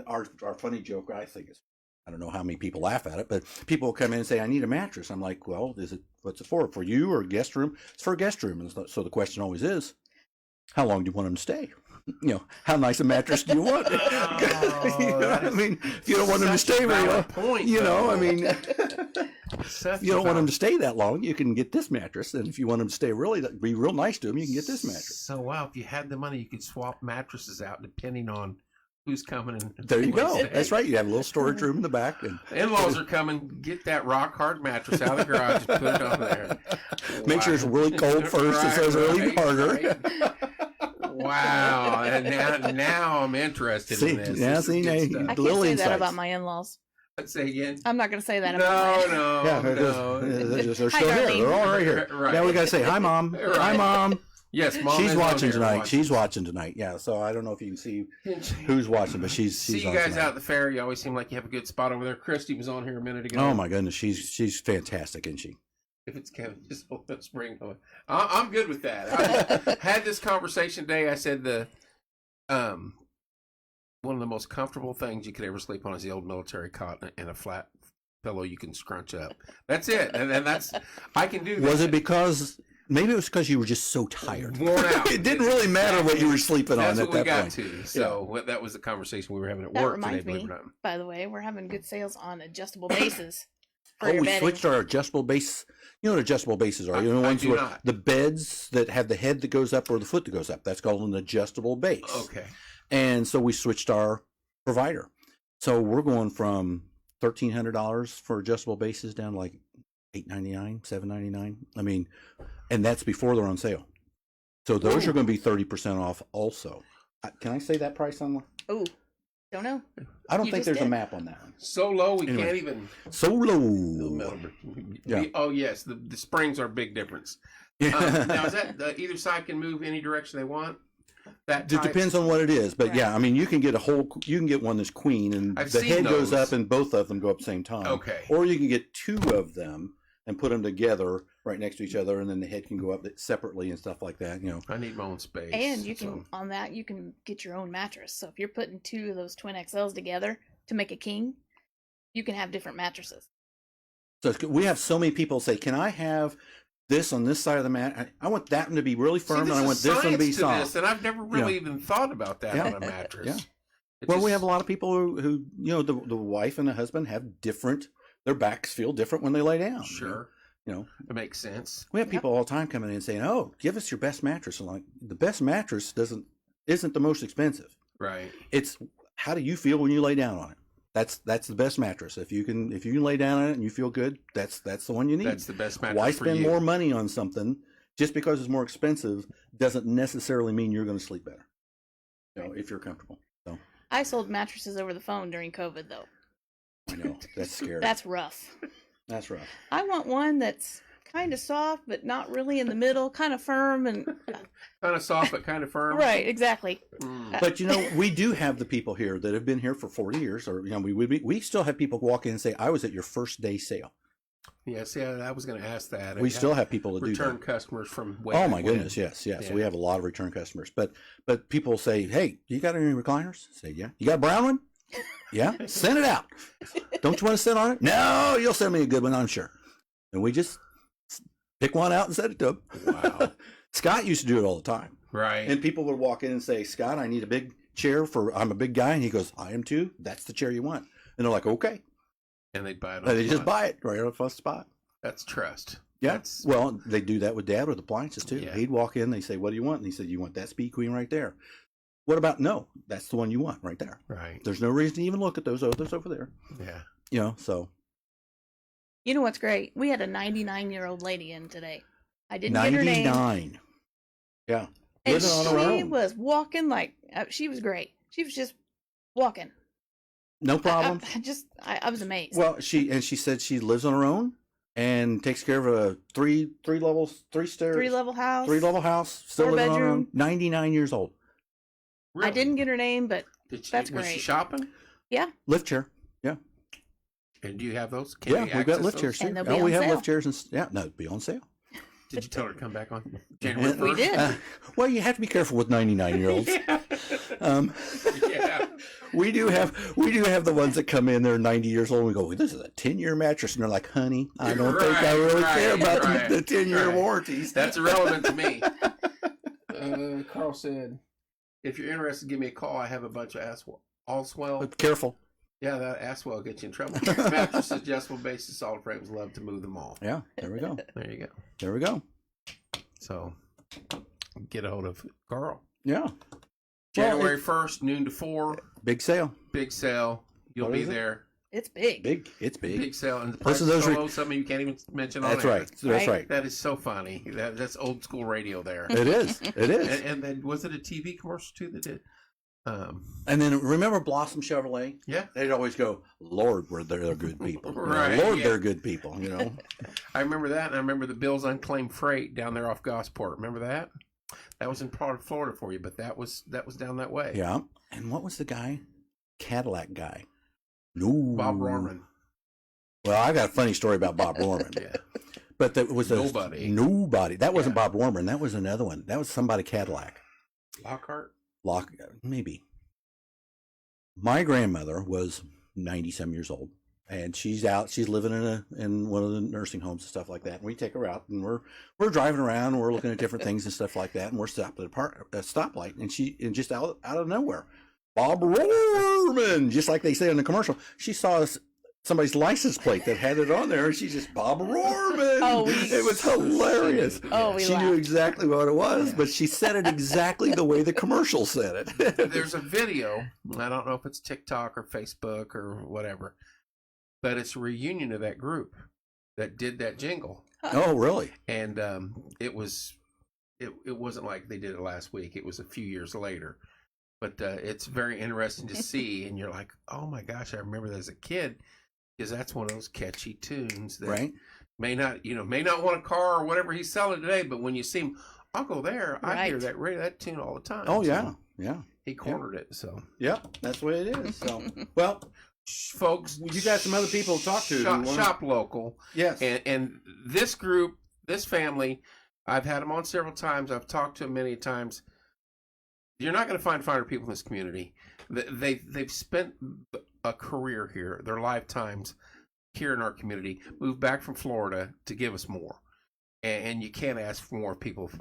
our funny joke, I think is, I don't know how many people laugh at it, but people will come in and say, "I need a mattress." I'm like, "Well, what's it for? For you or guest room?" It's for a guest room. And so the question always is, how long do you want them to stay? How nice a mattress do you want? I mean, if you don't want them to stay very long, point, I mean, Such you don't want a them to stay that long, you can get this mattress. And if you want them to stay be real nice to them, you can get this mattress. So wow, if you had the money, you could swap mattresses out depending on who's coming. And There you who go. stays. That's right. You have a little storage room in the back. And In-laws are coming. Get that rock hard mattress out of the garage and put it on there. make sure it's really cold first. Right, so it's really right, harder. right. Wow, and now I'm interested See, in this. yeah, This is see, good now stuff. I can't Little say insights. that about my in-laws. Let's say again. I'm not going to say that about No, my no, no. They're still Hi, here. darling. They're all right here. Right. Now we got to say, hi, Mom. Hi, Right. Mom. Yes, Mom. She's is on watching here tonight. watching. She's watching tonight. Yeah, so I don't know if you can see See who's watching, but she's you on guys tonight. out at the fair. You always seem like you have a good spot over there. Christy was on here a minute ago. Oh my goodness, she's fantastic, isn't she? If it's Kevin, just let's bring him. I'm good with that. I had this conversation today. I said One of the most comfortable things you could ever sleep on is the old military cot and a flat pillow you can scrunch up. That's it. And that's, I can do that. Was it because, maybe it was because you were just so tired. Worn out. It didn't really matter what you were sleeping That's on what at we that got point. to. So that was the conversation we were having at That work today, reminds believe it me, or not. by the way, we're having good sales on adjustable bases for Oh, your we bedding. switched our adjustable base. You know what adjustable bases are? You know, I ones do where not. the beds that have the head that goes up or the foot that goes up. That's called an adjustable base. Okay. And so we switched our provider. So we're going from $1,300 for adjustable bases down to like $899, $799. I mean, and that's before they're on sale. So those Ooh. are going to be 30% off also. Can I say that price on? Oh, don't know. I don't You think just there's a did. map on that one. So low we Anyway. can't even So low. remember. Yeah. Oh, yes. The springs are a big difference. Now, is that either side can move any direction they want? That It type? depends on what it is, but Right. yeah, I mean, you can get you can get one that's queen, and I've the seen head goes those. up, and both of them go up at the same time. Okay. Or you can get two of them and put them together right next to each other, and then the head can go up separately and stuff like that. You know, I need my own space. And you can, so- on that, you can get your own mattress. So if you're putting two of those twin XLs together to make a king, you can have different mattresses. so we have so many people say, "Can I have this on this side of the mat? I want that one to be really firm, See, and I want this one to be soft." This, and I've never really even thought about that Yeah. on a mattress. Yeah. It Well, just- we have a lot of people who you know, the wife and the husband have different. Their backs feel different when they lay down. Sure. You know. It makes sense. We have people all the time coming in and saying, "Oh, give us your best mattress." And like, the best mattress isn't the most expensive. Right. It's how do you feel when you lay down on it? That's the best mattress. If you can lay down on it and you feel good, that's the one you need. That's the best mattress Why for spend you. more money on something just because it's more expensive doesn't necessarily mean you're going to sleep better. You know, if you're comfortable. So I sold mattresses over the phone during COVID, though. I know that's scary. That's rough. That's rough. I want one that's kind of soft, but not really in the middle, kind of firm and Kind of soft but kind of firm. right, exactly. Mm. But you know, we do have the people here that have been here for 40 years, or you know, we still have people walk in and say, "I was at your first day sale." Yeah, see, I was going to ask that. We still have people that do return that. customers from way Oh back my when. goodness, yes. Yeah. We have a lot of return customers. But people say, "Hey, you got any recliners?" I say, "Yeah." "You got a brown one?" "Yeah." "Send it out." "Don't you want to sit on it?" "No, you'll send me a good one, I'm sure." And we just pick one out and send it to them. Wow. Scott used to do it all the time. Right. And people would walk in and say, "Scott, I need a big chair I'm a big guy." And he goes, "I am too. That's the chair you want." And they're like, "Okay." And they'd buy it on And they the just spot. buy it right off the spot. That's trust. Yeah. That's, Well, they do that with Dad with appliances too. Yeah. He'd walk in, they say, "What do you want?" And he said, "You want that Speed Queen right there." "What about?" "No, that's the one you want right there." right. There's no reason to even look at those others over there. Yeah. You know, so You know what's great? We had a 99-year-old lady in today. I didn't get her name. 99. Yeah. And Living on her she own. was walking like, she was great. She was just walking. No problem. I was amazed. Well, she said she lives on her own and takes care of a three level Three-level house. still living on her Four-bedroom. own. 99 years old. I Really? didn't get her name, but Did that's was she great. shopping? Lift chair. And do you have those? Can Yeah, you we've got access lift those? chairs too. And they'll be Oh, we on have sale. lift chairs and no, it'll be on sale. Did you tell her to come back on January 1st? We did. Well, you have to be careful with 99-year-olds. Yeah. Um, Yeah. we do have the ones that come in. They're 90 years old. And we go, "This is a 10-year mattress," and they're like, "Honey, I don't think I really care about the 10-year warranties." That's irrelevant to me. Carl said, "If you're interested, give me a call. I have a bunch of Allswell. But careful. Yeah, that Allswell will get you in trouble. Mattress, adjustable bases, solid frames. Love to move them all. Yeah, there we go. There you go. There we go. So get a hold of Carl. Yeah, January 1st, noon to 4. big sale. Big sale. You'll What be is it? there. It's big. Big. It's Big, big. sale. And the price Listen to is those so low, something you can't even mention on That's air. right. That's right. That is so funny. That's old school radio there. It is. It is. And then was it a TV commercial too that did? And then remember Blossom Chevrolet? Yeah. They'd always go, "Lord, they're good people." You know, Right, Lord, yeah. they're good people. You know. I remember that, and I remember the Bill's Unclaimed Freight down there off Gosport. Remember that? That was in part of Florida for you, but that was down that way. Yeah. And what was the guy? Cadillac guy. No. Bob Rorman. Well, I got a funny story about Bob Rorman. Yeah. But that was Nobody. Nobody. That wasn't Yeah. Bob Rorman. That was another one. That was somebody Cadillac. Lockhart. maybe. My grandmother was 90-some years old, and she's out. She's living in one of the nursing homes and stuff like that. And we take her out, and we're driving around, and we're looking at different things and stuff like that. And we're stopped at a stoplight, and just out of nowhere, Bob Rohrman, just like they say in the commercial, she saw somebody's license plate that had it on there, and she just Bob Rohrman. It was hilarious. She knew exactly what it was, but she said it exactly the way the commercial said it. There's a video. I don't know if it's TikTok or Facebook or whatever, but it's a reunion of that group that did that jingle. Oh, really? And it wasn't like they did it last week. It was a few years later. But it's very interesting to see, and you're like, oh my gosh, I remember that as a kid, because that's one of those catchy tunes that may not want a car or whatever he's selling today, but when you see him, I'll go there. I hear that tune all the time. Oh yeah, yeah. He cornered it, so that's the way it is. So well, folks, you got some other people to talk to. Shop local, yes, and this group, this family, I've had them on several times. I've talked to them many times. You're not going to find finer people in this community. They've spent a career here, their lifetimes here in our community, moved back from Florida to give us more. And you can't ask for more people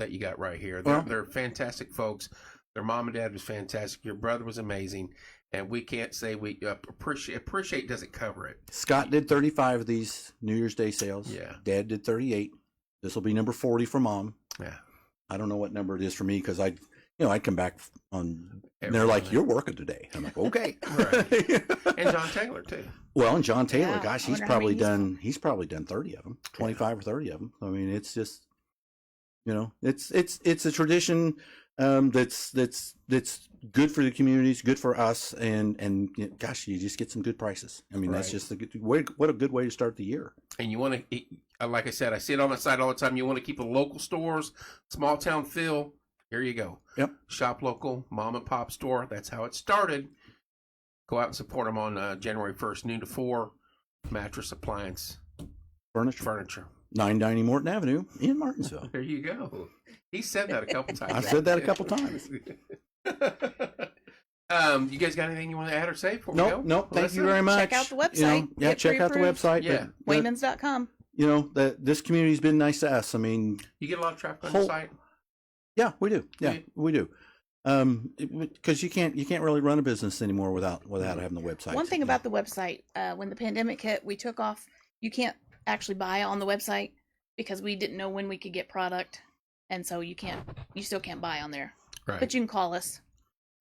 that you got right here. They're fantastic folks. Their mom and dad was fantastic. Your brother was amazing. And we can't say we appreciate doesn't cover it. Scott did 35 of these New Year's Day sales. Yeah. Dad did 38. This will be number 40 for Mom. Yeah. I don't know what number it is for me because I'd come back on, and they're like, "You're working today." I'm like, "Okay." Right. And John Taylor too. Well, and John Taylor, gosh, he's probably done 30 of them, 25 or 30 of them. I mean, it's just, it's a tradition that's good for the communities, good for us, and gosh, you just get some good prices. I mean, that's just what a good way to start the year. And you want to, like I said, I see it on my site all the time. You want to keep the local stores, small town feel. Here you go. Yep. Shop local, mom and pop store. That's how it started. Go out and support them on January 1st, noon to 4. Mattress, appliance, furniture. 990 Morton Avenue in Martinsville. There you go. He said that a couple times. I said that a couple times. You guys got anything you want to add or say before we go? No. Thank you very much. Check out the website. Check out the website. Yeah. Waymans.com. This community's been nice to us. I mean, you get a lot of traffic on the site. Yeah, we do. Yeah, we do. Because you can't really run a business anymore without having the website. One thing about the website, when the pandemic hit, we took off. You can't actually buy on the website because we didn't know when we could get product, and so you still can't buy on there. Right. But you can call us.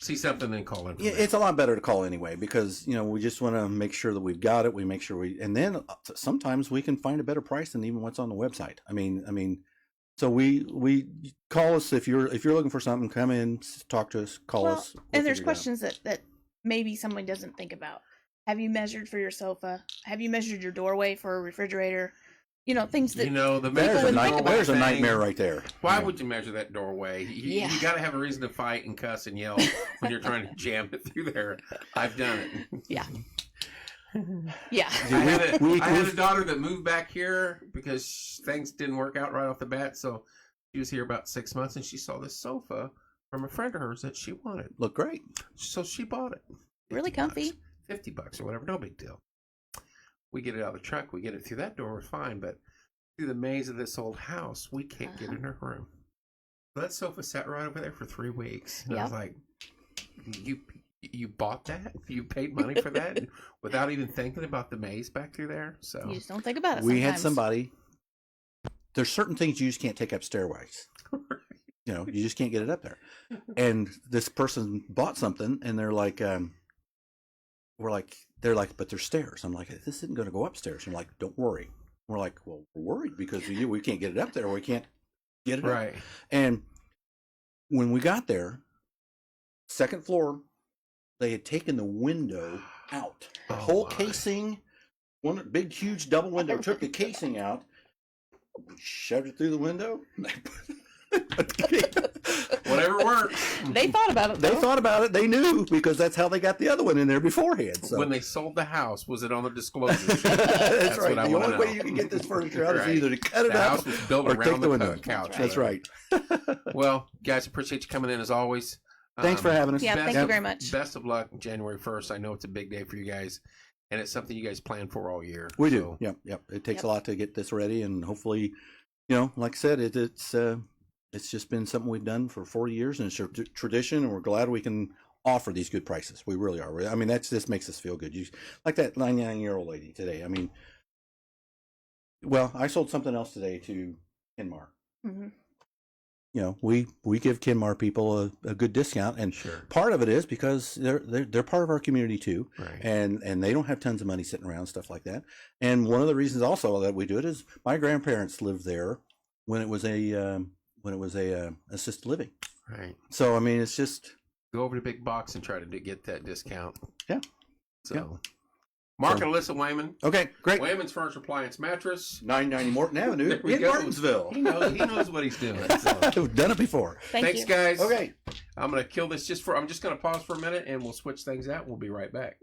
See something, then call in. Yeah, it's a lot better to call anyway because we just want to make sure that we've got it. We make sure and then sometimes we can find a better price than even what's on the website. I mean. So we call us if you're looking for something, come in, talk to us, call us. And there's questions that maybe someone doesn't think about. Have you measured for your sofa? Have you measured your doorway for a refrigerator? Things that there's a nightmare right there. Why would you measure that doorway? You got to have a reason to fight and cuss and yell when you're trying to jam it through there. I've done it. Yeah. Yeah. I had a daughter that moved back here because things didn't work out right off the bat. So she was here about 6 months and she saw this sofa from a friend of hers that she wanted. Looked great. So she bought it. Really comfy. $50 or whatever. No big deal. We get it out of the truck. We get it through that door. We're fine. But through the maze of this old house, we can't get in her room. So that sofa sat right over there for 3 weeks. And I was like, You bought that? You paid money for that without even thinking about the maze back through there? So you just don't think about it. We had somebody. There's certain things you just can't take up stairways. You just can't get it up there. And this person bought something, and they're like, but there's stairs. I'm like, this isn't going to go upstairs. I'm like, don't worry. We're like, well, we're worried because we can't get it up there. We can't get it right. up. And when we got there, second floor. They had taken the window out. The whole casing, one big, huge double window, took the casing out, shoved it through the window. Whatever works. They thought about it, though. They thought about it. They knew because that's how they got the other one in there beforehand. So. When they sold the house, was it on the disclosure? That's right. The only way you can get this furniture out is either to cut it out was built or around take the window. Couch. That's right. Well, guys, appreciate you coming in as always. Thanks for having us. Yeah, thank you very much. Best of luck January 1st. I know it's a big day for you guys, and it's something you guys plan for all year. We do. So, Yep. It takes Yep. a lot to get this ready, and hopefully, like I said, it's just been something we've done for 40 years, and it's a tradition, and we're glad we can offer these good prices. We really are. I mean, this makes us feel good. Like that 99-year-old lady today. I mean, well, I sold something else today to Kenmar. Mm-hmm. We give Kenmar people a good discount, and sure. part of it is because they're part of our community too, Right. and they don't have tons of money sitting around, stuff like that. And one of the reasons also that we do it is my grandparents lived there when it was a assisted living. Right. So I mean, it's just Go over to Big Box and try to get that discount. Yeah. So, Yeah. Mark So- and Alyssa Wayman. okay. Great. Wayman's Furniture Appliance Mattress. 990 Morton Avenue There we in go. Martinsville. He knows what he's doing. So. We've done it before. Thanks, you. guys. Okay. I'm going to kill this I'm just going to pause for a minute and we'll switch things out. We'll be right back.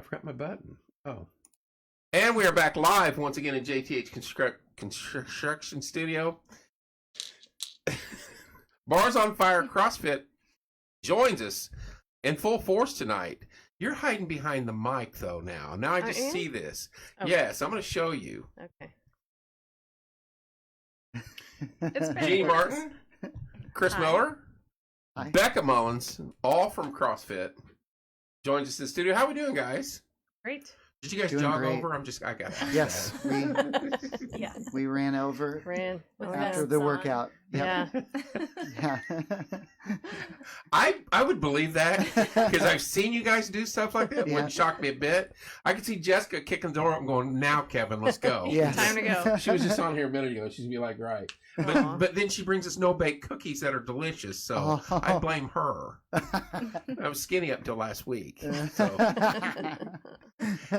I forgot my button. Oh. And we are back live once again in JTH Construction Studio. Bars on Fire CrossFit joins us in full force tonight. You're hiding behind the mic, though, now. Now I just see this. Okay. Yes, I'm going to show you. Okay. Jeannie Martin, Chris Hi. Miller, Hi. Becca Mullins, all from CrossFit, joins us in the studio. How we doing, guys? Great. Did you guys Doing jog great. over? I got it. Yes, Yeah. we ran over Ran. With Oh, after yeah. the workout. Yeah. Yeah. I would believe that because I've seen you guys do stuff like that. Yeah. Wouldn't shock me a bit. I could see Jessica kicking the door up and going, "Now, Kevin, let's go." Yes. Time to go. She was just on here a minute ago. She's gonna be like, "Right," Aw. but then she brings us no bake cookies that are delicious. So Oh. I blame her. I was skinny up until last week. So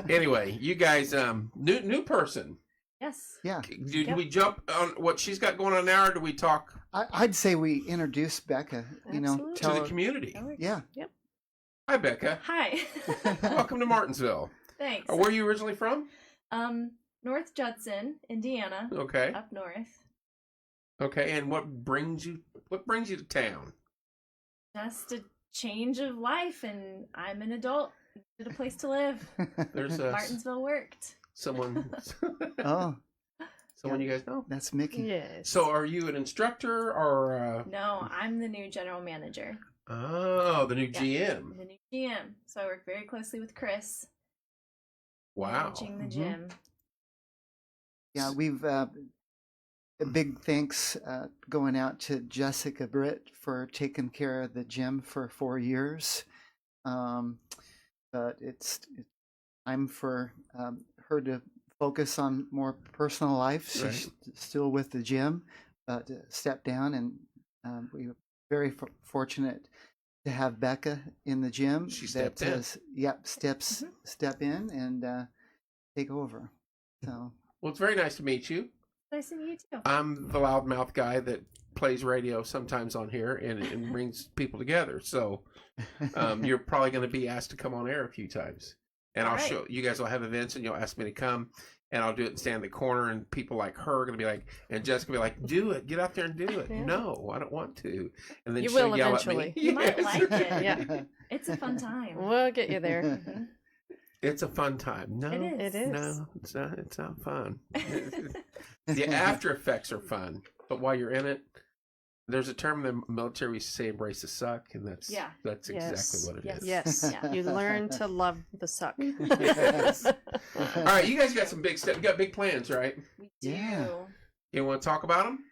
anyway, you guys, new person. Yes. Yeah. Do we jump on what she's got going on now, or do we talk I'd say we introduce Becca. You know, Absolutely. to tell the her. community? Yeah. Hi, Becca. Hi. Welcome to Martinsville. Thanks. Where are you originally from? North Judson, Indiana, Okay. up north. Okay. And what brings you to town? Just a change of life, and I'm an adult. Needed a place to live. There's Martinsville worked. someone Oh, you guys know. that's Mickey. Yes. So are you an instructor or No, I'm the new general manager, the new Yeah. GM? the new GM. So I work very closely with Chris, Wow. managing the Mhm. gym. Yeah, we've a big thanks going out to Jessica Britt for taking care of the gym for 4 years. But it's time for her to focus on more personal life. She's Right. still with the gym, but step down, and we're very fortunate to have Becca in the gym. She stepped in. Step in and take over. So Well, it's very nice to meet you. Nice to meet you too. I'm the loudmouth guy that plays radio sometimes on here and brings people together. So you're probably going to be asked to come on air a few times. And I'll All right. show you guys will have events and you'll ask me to come and I'll do it and stand in the corner and people like her are going to be like, and Jessica will be like, do it, get out there and do it. Yeah. No, I don't want to. And then You she'll will yell eventually. at me. You might Yes. like it. Yeah. It's a fun time. We'll get you there. Mhm. It's a fun time. No, It is. It is. no, it's not fun. The after effects are fun, but while you're in it, there's a term in the military we say embrace the suck, and that's Yeah. that's Yes. exactly what it is. Yes. Yeah. You learn to love the suck. Yes. All right, you guys got some big stuff. You got big plans, right? We do. Yeah. You want to talk about them?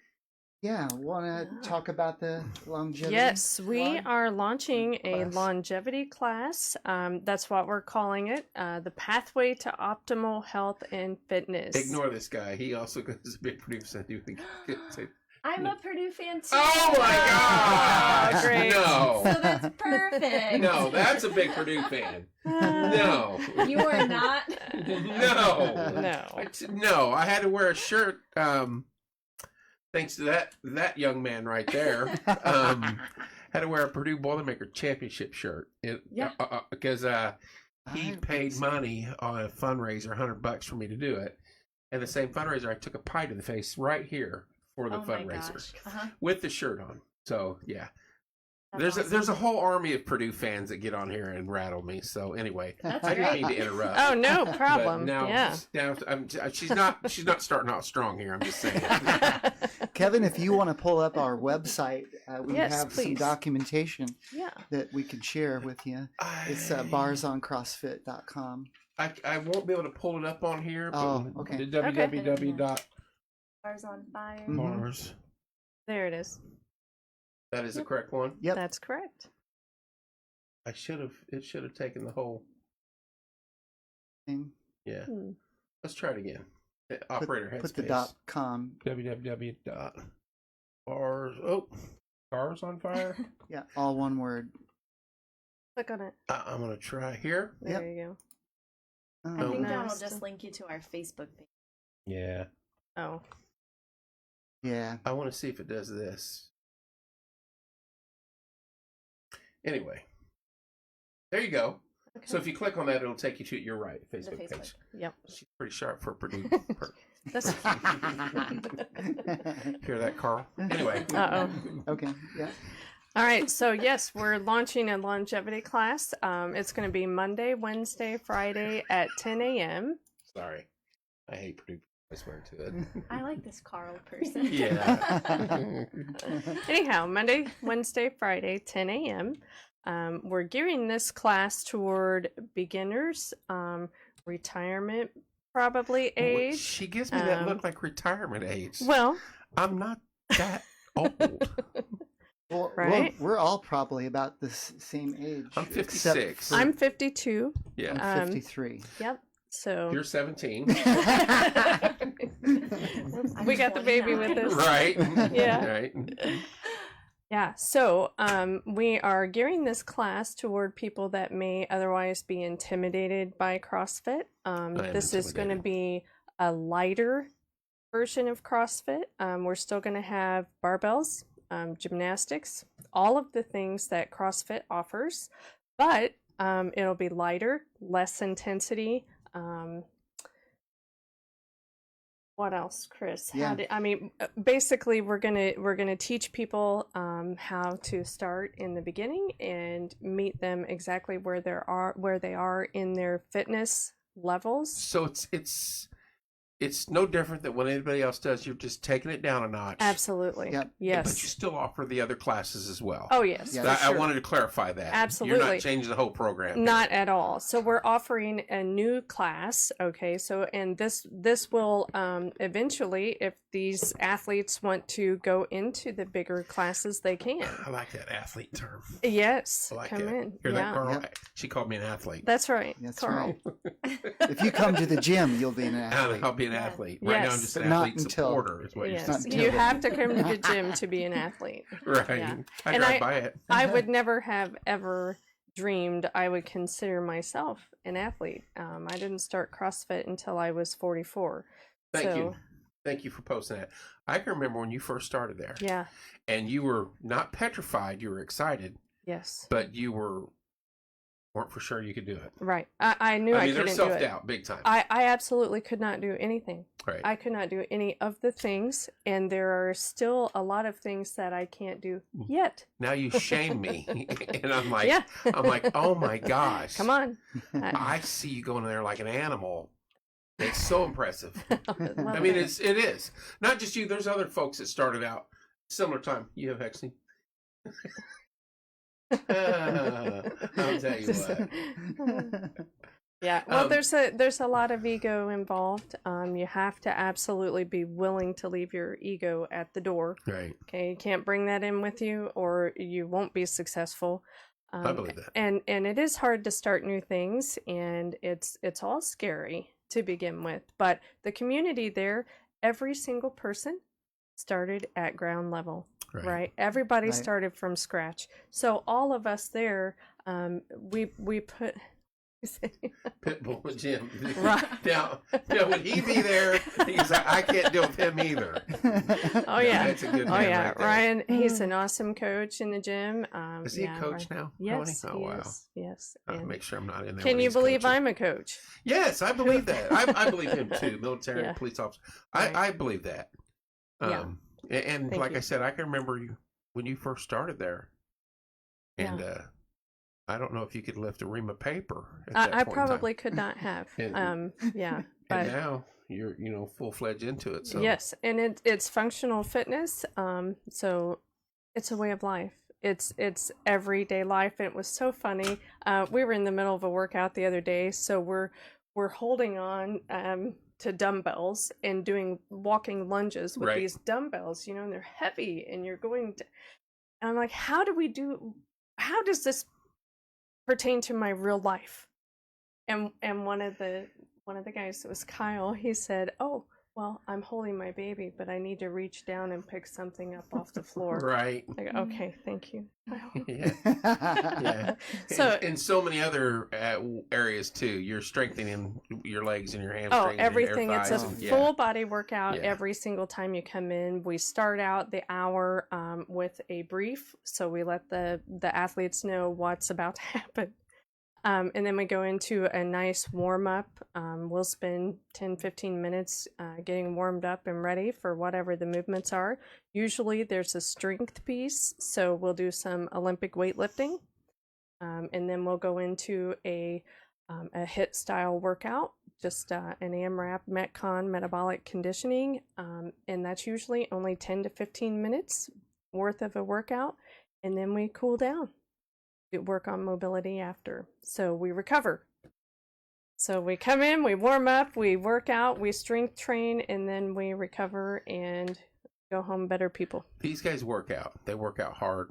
yeah, want to talk about the longevity? Yes, we line? are launching a Class. longevity class. That's what we're calling it. The Pathway to Optimal Health and Fitness. Ignore this guy. He also is a big producer. I'm a Purdue fan too. Oh my gosh! Great. No, So that's perfect. no, that's a big Purdue fan. No, You are not. no, No. no. I had to wear a shirt. Thanks to that young man right there. Had to wear a Purdue Boilermaker championship shirt. Yeah. Because he I paid see. money on a fundraiser, $100 for me to do it. And the same fundraiser, I took a pie to the face right here for the Oh my fundraiser gosh. Uh-huh. with the shirt on. So yeah, That's there's awesome. a whole army of Purdue fans that get on here and rattle me. So anyway, That's I didn't great. mean to interrupt. Oh, no But problem. now, Yeah. now she's not starting out strong here. I'm just saying. Kevin, if you want to pull up our website, we Yes, have some please. documentation Yeah. that we can share with you. It's barsoncrossfit.com. I won't be able to pull it up on here. But Oh, okay. The www. Bars on fire. Mhm. Bars. There it is. That is the correct one. Yep. That's correct. It should have taken the whole. Thing. Yeah. Hmm. Let's try it again. Operator Put the headspace. .com. www. Bars on fire. Yeah, all one word. Click on it. I'm gonna try here. There Yep. you go. I Oh, think Nice. that'll just link you to our Facebook page. Yeah. Oh. yeah. I want to see if it does this. Anyway, there you go. So if you click on that, it'll take you to your right The Facebook Facebook. page. Yep. She's pretty sharp for Purdue. That's Hear that, Carl? Anyway. Okay. Yeah. all right. So yes, we're launching a longevity class. It's going to be Monday, Wednesday, Friday at 10 a.m. Sorry. I hate Purdue. I swear to it. I like this Carl person. Yeah. Anyhow, Monday, Wednesday, Friday, 10 a.m. We're gearing this class toward beginners, retirement probably age. She gives me that look like retirement age. Well, I'm not that old. Well, Right? we're all probably about the same age. I'm except 56. for- I'm 52. Yeah. I'm 53. Yep. So You're 17. we got the baby with us. Right. Yeah. Right. Yeah, so we are gearing this class toward people that may otherwise be intimidated by CrossFit. am This is going to be a lighter version of CrossFit. We're still going to have barbells, gymnastics, all of the things that CrossFit offers, but it'll be lighter, less intensity. What else, Chris? Yeah. Basically, we're gonna teach people how to start in the beginning and meet them exactly where they are in their fitness levels. So it's no different than what anybody else does. You're just taking it down a notch. Absolutely. Yep. Yes. But you still offer the other classes as well. Oh yes. Yeah. for I sure. wanted to clarify that. You're Absolutely. not changing the whole program. Not at all. So we're offering a new class. Okay. So and this will eventually, if these athletes want to go into the bigger classes, they can. I like that athlete term. Yes. I like Come that. in. Hear yeah. that, Carl? Yep. She called me an athlete. That's right. That's Carl. right. If you come to the gym, you'll be an athlete. I'll be an Yeah. athlete. Right now, I'm Yes. just But an not athlete until- supporter, is what you're Yes. not saying. until You then. have to come to the gym to be an athlete. Right. Yeah. I And drive by it. I would never have ever dreamed I would consider myself an athlete. I didn't start CrossFit until I was 44. Thank so, you. Thank you for posting that. I can remember when you first started there, Yeah. and you were not petrified. You were excited, Yes. but you weren't for sure you could do it. Right. I knew I mean, couldn't there's do it. self-doubt, big time. I absolutely could not do anything. Right. I could not do any of the things, and there are still a lot of things that I can't do yet. Now you shame me, and I'm like, Yeah. I'm like, oh my gosh. Come on. I see you going in there like an animal. It's so impressive. Love I mean, it. it is not just you. There's other folks that started out similar time. You have Hexney. I'll tell you what. Yeah, well, Um, there's a lot of ego involved. You have to absolutely be willing to leave your ego at the door. Right. Okay, you can't bring that in with you, or you won't be successful. I believe that. And it is hard to start new things, and it's all scary to begin with. But the community there, every single person started at ground level. Right. Everybody Right. started from scratch. So all of us there, we put. Pitbull with Jim. Right. Now, would he be there? He's like, I can't deal with him either. Oh yeah. That's a good Oh man yeah. right there. Ryan, he's an awesome coach in the gym. Is he yeah, a coach now? Yes. Really? Oh, he wow. is. Yes. I'll And make sure I'm not in there. can when you he's believe coaching. I'm a coach? Yes, I believe that. I believe him too. Military, Yeah. police officer. Right. I believe that. Yeah. And Thank like you. I said, I can remember you when you first started there, and I don't know if you could lift a ream of paper. At that I point in time. probably could not have. And- Yeah. And But now you're full fledged into it. So yes, and it's functional fitness. So it's a way of life. It's everyday life. And it was so funny. We were in the middle of a workout the other day, so we're holding on to dumbbells and doing walking lunges with Right. these dumbbells, and they're heavy, and you're going to. And I'm like, how does this pertain to my real life? And one of the guys, it was Kyle, he said, "Oh, well, I'm holding my baby, but I need to reach down and pick something up off the floor." right. I go, okay, thank you. Yeah. Yeah. So in so many other areas too, you're strengthening your legs and your hamstrings. oh, and your everything. It's a thighs and- yeah. full body workout Yeah. every single time you come in. We start out the hour with a brief, so we let the athletes know what's about to happen. And then we go into a nice warm up. We'll spend 10-15 minutes getting warmed up and ready for whatever the movements are. Usually there's a strength piece, so we'll do some Olympic weightlifting. And then we'll go into a HIIT style workout, just an AMRAP, Metcon, metabolic conditioning. And that's usually only 10 to 15 minutes worth of a workout. And then we cool down. Work on mobility after. So we recover. So we come in, we warm up, we work out, we strength train, and then we recover and go home better people. These guys work out. They work out hard.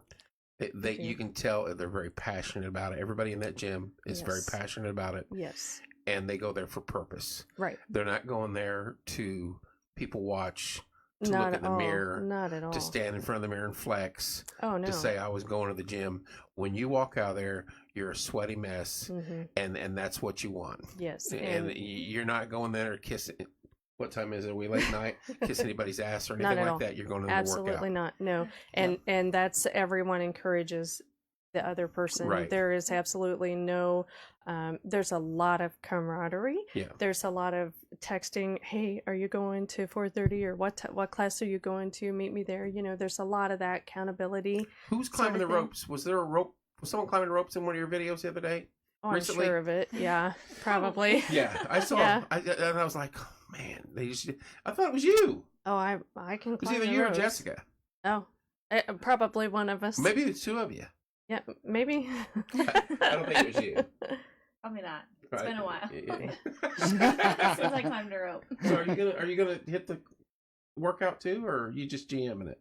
You can tell that they're very passionate about it. Everybody in that gym is very Yes. passionate about it. Yes. And they go there for purpose. Right. They're not going there to people watch, to Not look at in the all. mirror, Not at all. to stand in front of the mirror and flex, Oh no. to say I was going to the gym. When you walk out there, you're a sweaty mess, Mm-hmm. and that's what you want. Yes. And you're not going there kissing. What time is it? Are we late night? Kiss anybody's ass or Not anything at like all. that? You're going to the Absolutely workout. not. No. And that's everyone encourages the other person. Right. There is absolutely no there's a lot of camaraderie. Yeah. There's a lot of texting, hey, are you going to 4:30 or what class are you going to? Meet me there. You know, there's a lot of that accountability. Who's sort climbing of the thing. ropes? Was there a rope? Was someone climbing ropes in one of your videos the other day? Oh, Recently? I'm sure of it. Yeah, probably. Yeah, I saw. Yeah. And I was like, oh, man, I thought it was you. Oh, I can It was climb either the you or ropes. Jessica. Oh, probably one of us. Maybe the two of you. Yeah, maybe. I don't think it was you. Probably not. It's Right. been a while. Yeah. Since I climbed a rope. So are you gonna hit the workout too, or are you just GMing it?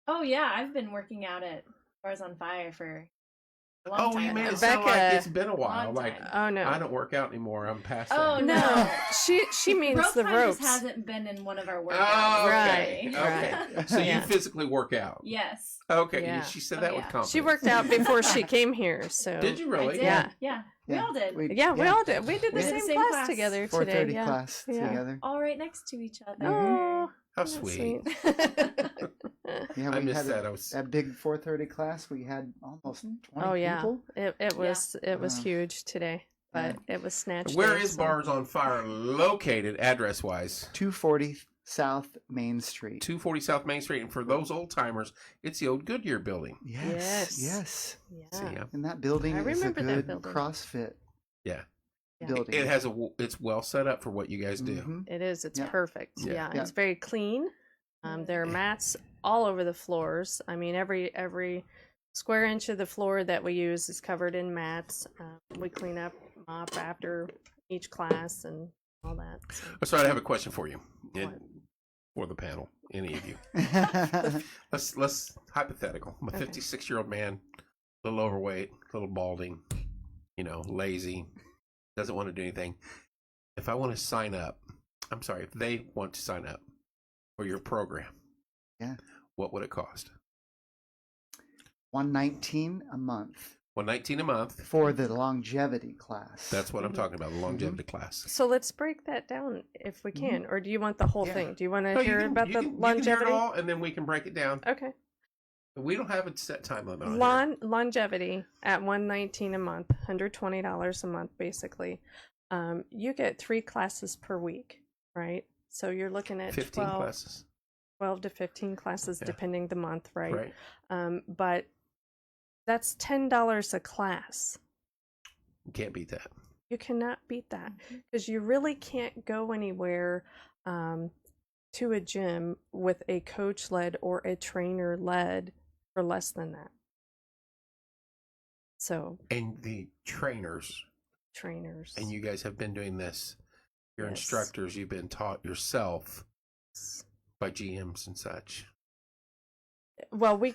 Oh yeah, I've been working out at Bars on Fire for a long Oh, time. you made now. it sound like Becca- it's been a while. Long Like time. Oh no. I don't work out anymore. I'm past Oh, that. no. No, she means Rope the climb ropes. just hasn't been in one of our workouts. Oh, Right, okay. right. Okay. So Yeah. you physically work out. Yes. Okay. Yeah. She said Oh, that yeah. with confidence. She worked out before she came here, so. Did you I really? did. Yeah. Yeah. We all did. Yeah, we all did. We did the We did same, the same class, class. together 4:30 today. Yeah. class Yeah. together. All right next to each other. Oh, How that's sweet. Yeah, I we missed had that. I was. a big 4:30 class. We had almost 20 Oh yeah, people. it was Wow. huge today, but it was snatched. Where day, is so- Bars on Fire located, address wise? 240 South Main Street. 240 South Main Street. And for those old timers, it's the old Goodyear building. Yes, Yes. yes. Yeah. See, yeah. And that building I is a remember that good building. CrossFit Yeah. Yeah. building. It has it's well set up for what you guys do. Mhm. It is. It's Yeah. perfect. Yeah. Yeah. Yeah. It's very clean. There are mats all over the floors. I mean, every square inch of the floor that we use is covered in mats. We clean up, mop after each class and all that. So. So I have a question for you, What? for the panel, any of you. Let's hypothetical. I'm a Okay. 56-year-old man, a little overweight, a little balding, lazy, doesn't want to do anything. If I want to sign up, I'm sorry, if they want to sign up for your program, Yeah. what would it cost? $119 a month $119 a month. for the longevity class. That's what I'm Mhm. talking about, the longevity class. So let's break that down if we can. Or do you want the whole Yeah. thing? Do you want to No, you hear can- about you the can- You longevity? can hear it all, and then we can break it down. Okay. We don't have a set time limit on Longevity at $119 a month, $120 a month, basically. You get 3 classes per week, right? So you're looking here. at 15 12 classes, 12 to 15 classes, Yeah. depending the month, right? right? But that's $10 a class. You can't beat that. You cannot beat that because you really can't go anywhere to a gym with a coach led or a trainer led for less than that. So And the trainers, trainers. and you guys have been doing this, your Yes. instructors, you've been taught yourself by GMs and such. Well, we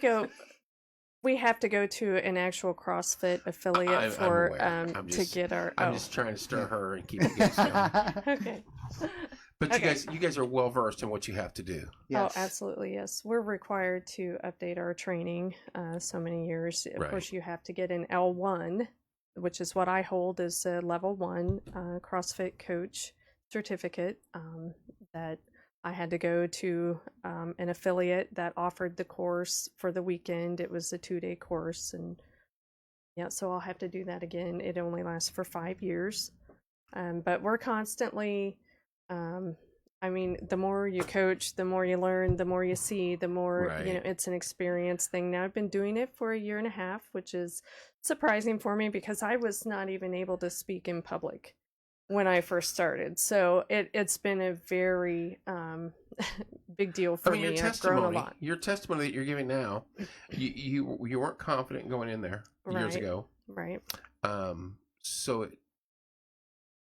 have to go to an actual CrossFit affiliate I'm for aware. I'm to just- get our. I'm oh. just trying to stir her and keep you guys going. Okay. But Okay. you guys are well versed in what you have to do. Yes. Oh, absolutely, yes. We're required to update our training so many years. Of Right. course, you have to get an L1, which is what I hold as a level 1 CrossFit coach certificate that I had to go to an affiliate that offered the course for the weekend. It was a 2-day course, and Yeah, so I'll have to do that again. It only lasts for 5 years. But we're constantly, I mean, the more you coach, the more you learn, the more you see, the more, you know, Right. it's an experience thing. Now I've been doing it for 1.5 years, which is surprising for me because I was not even able to speak in public when I first started. So it's been a very big deal I for mean, me. I've grown a lot. your testimony that you're giving now, you weren't confident going in there years Right. ago. Right. So it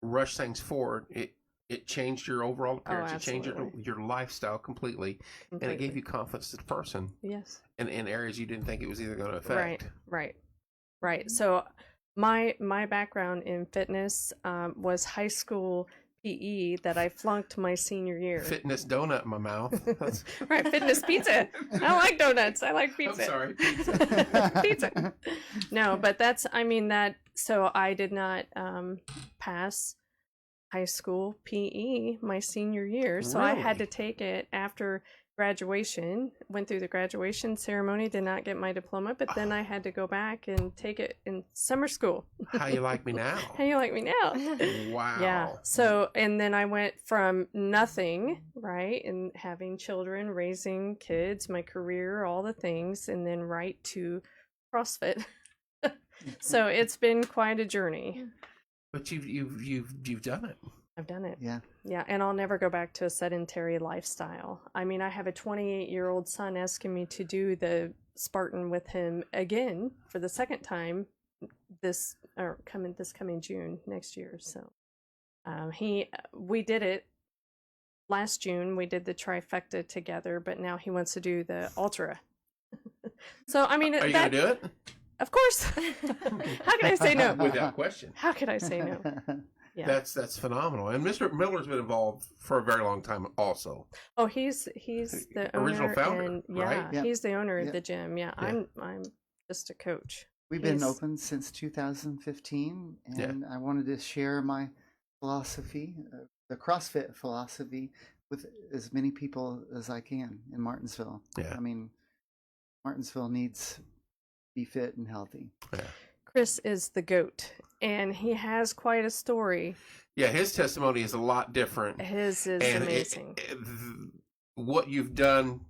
rushed things forward. It changed your overall appearance. It changed absolutely. your lifestyle completely, and it gave you confidence as a person Yes. in areas you didn't think it was either going to Right. affect. Right. So my background in fitness was high school PE that I flunked my senior year. Fitness donut in my mouth. That's- Right, fitness pizza. I don't like donuts. I like I'm pizza. sorry, pizza. Pizza. No, but that's, I mean, that, so I did not pass high school PE my senior year. So I had to Really? take it after graduation, went through the graduation ceremony, did not get my diploma, but then I had to go back and take it in summer school. How you like me now? How you like me now? Wow. Yeah. So, and then I went from nothing, right, and having children, raising kids, my career, all the things, and then right to CrossFit. So it's been quite a journey. But you've done it. I've done it. Yeah. Yeah, and I'll never go back to a sedentary lifestyle. I mean, I have a 28-year-old son asking me to do the Spartan with him again for the second time this coming June next year. So we did it last June. We did the trifecta together, but now he wants to do the ultra. So I mean, Are you gonna do it? Of course. How can I say no? Without question. How could I say no? Yeah. That's phenomenal. And Mr. Miller's been involved for a very long time also. Oh, he's the Original owner founder, and, right? Yeah. he's the owner of Yeah. the gym. Yeah, Yeah. I'm just a coach. We've been He's- open since 2015, Yeah. and I wanted to share my philosophy, the CrossFit philosophy, with as many people as I can in Martinsville. Yeah. I mean, Martinsville needs to be fit and healthy. Chris is the goat, and he has quite a story. Yeah, his testimony is a lot different. His is And amazing. What you've done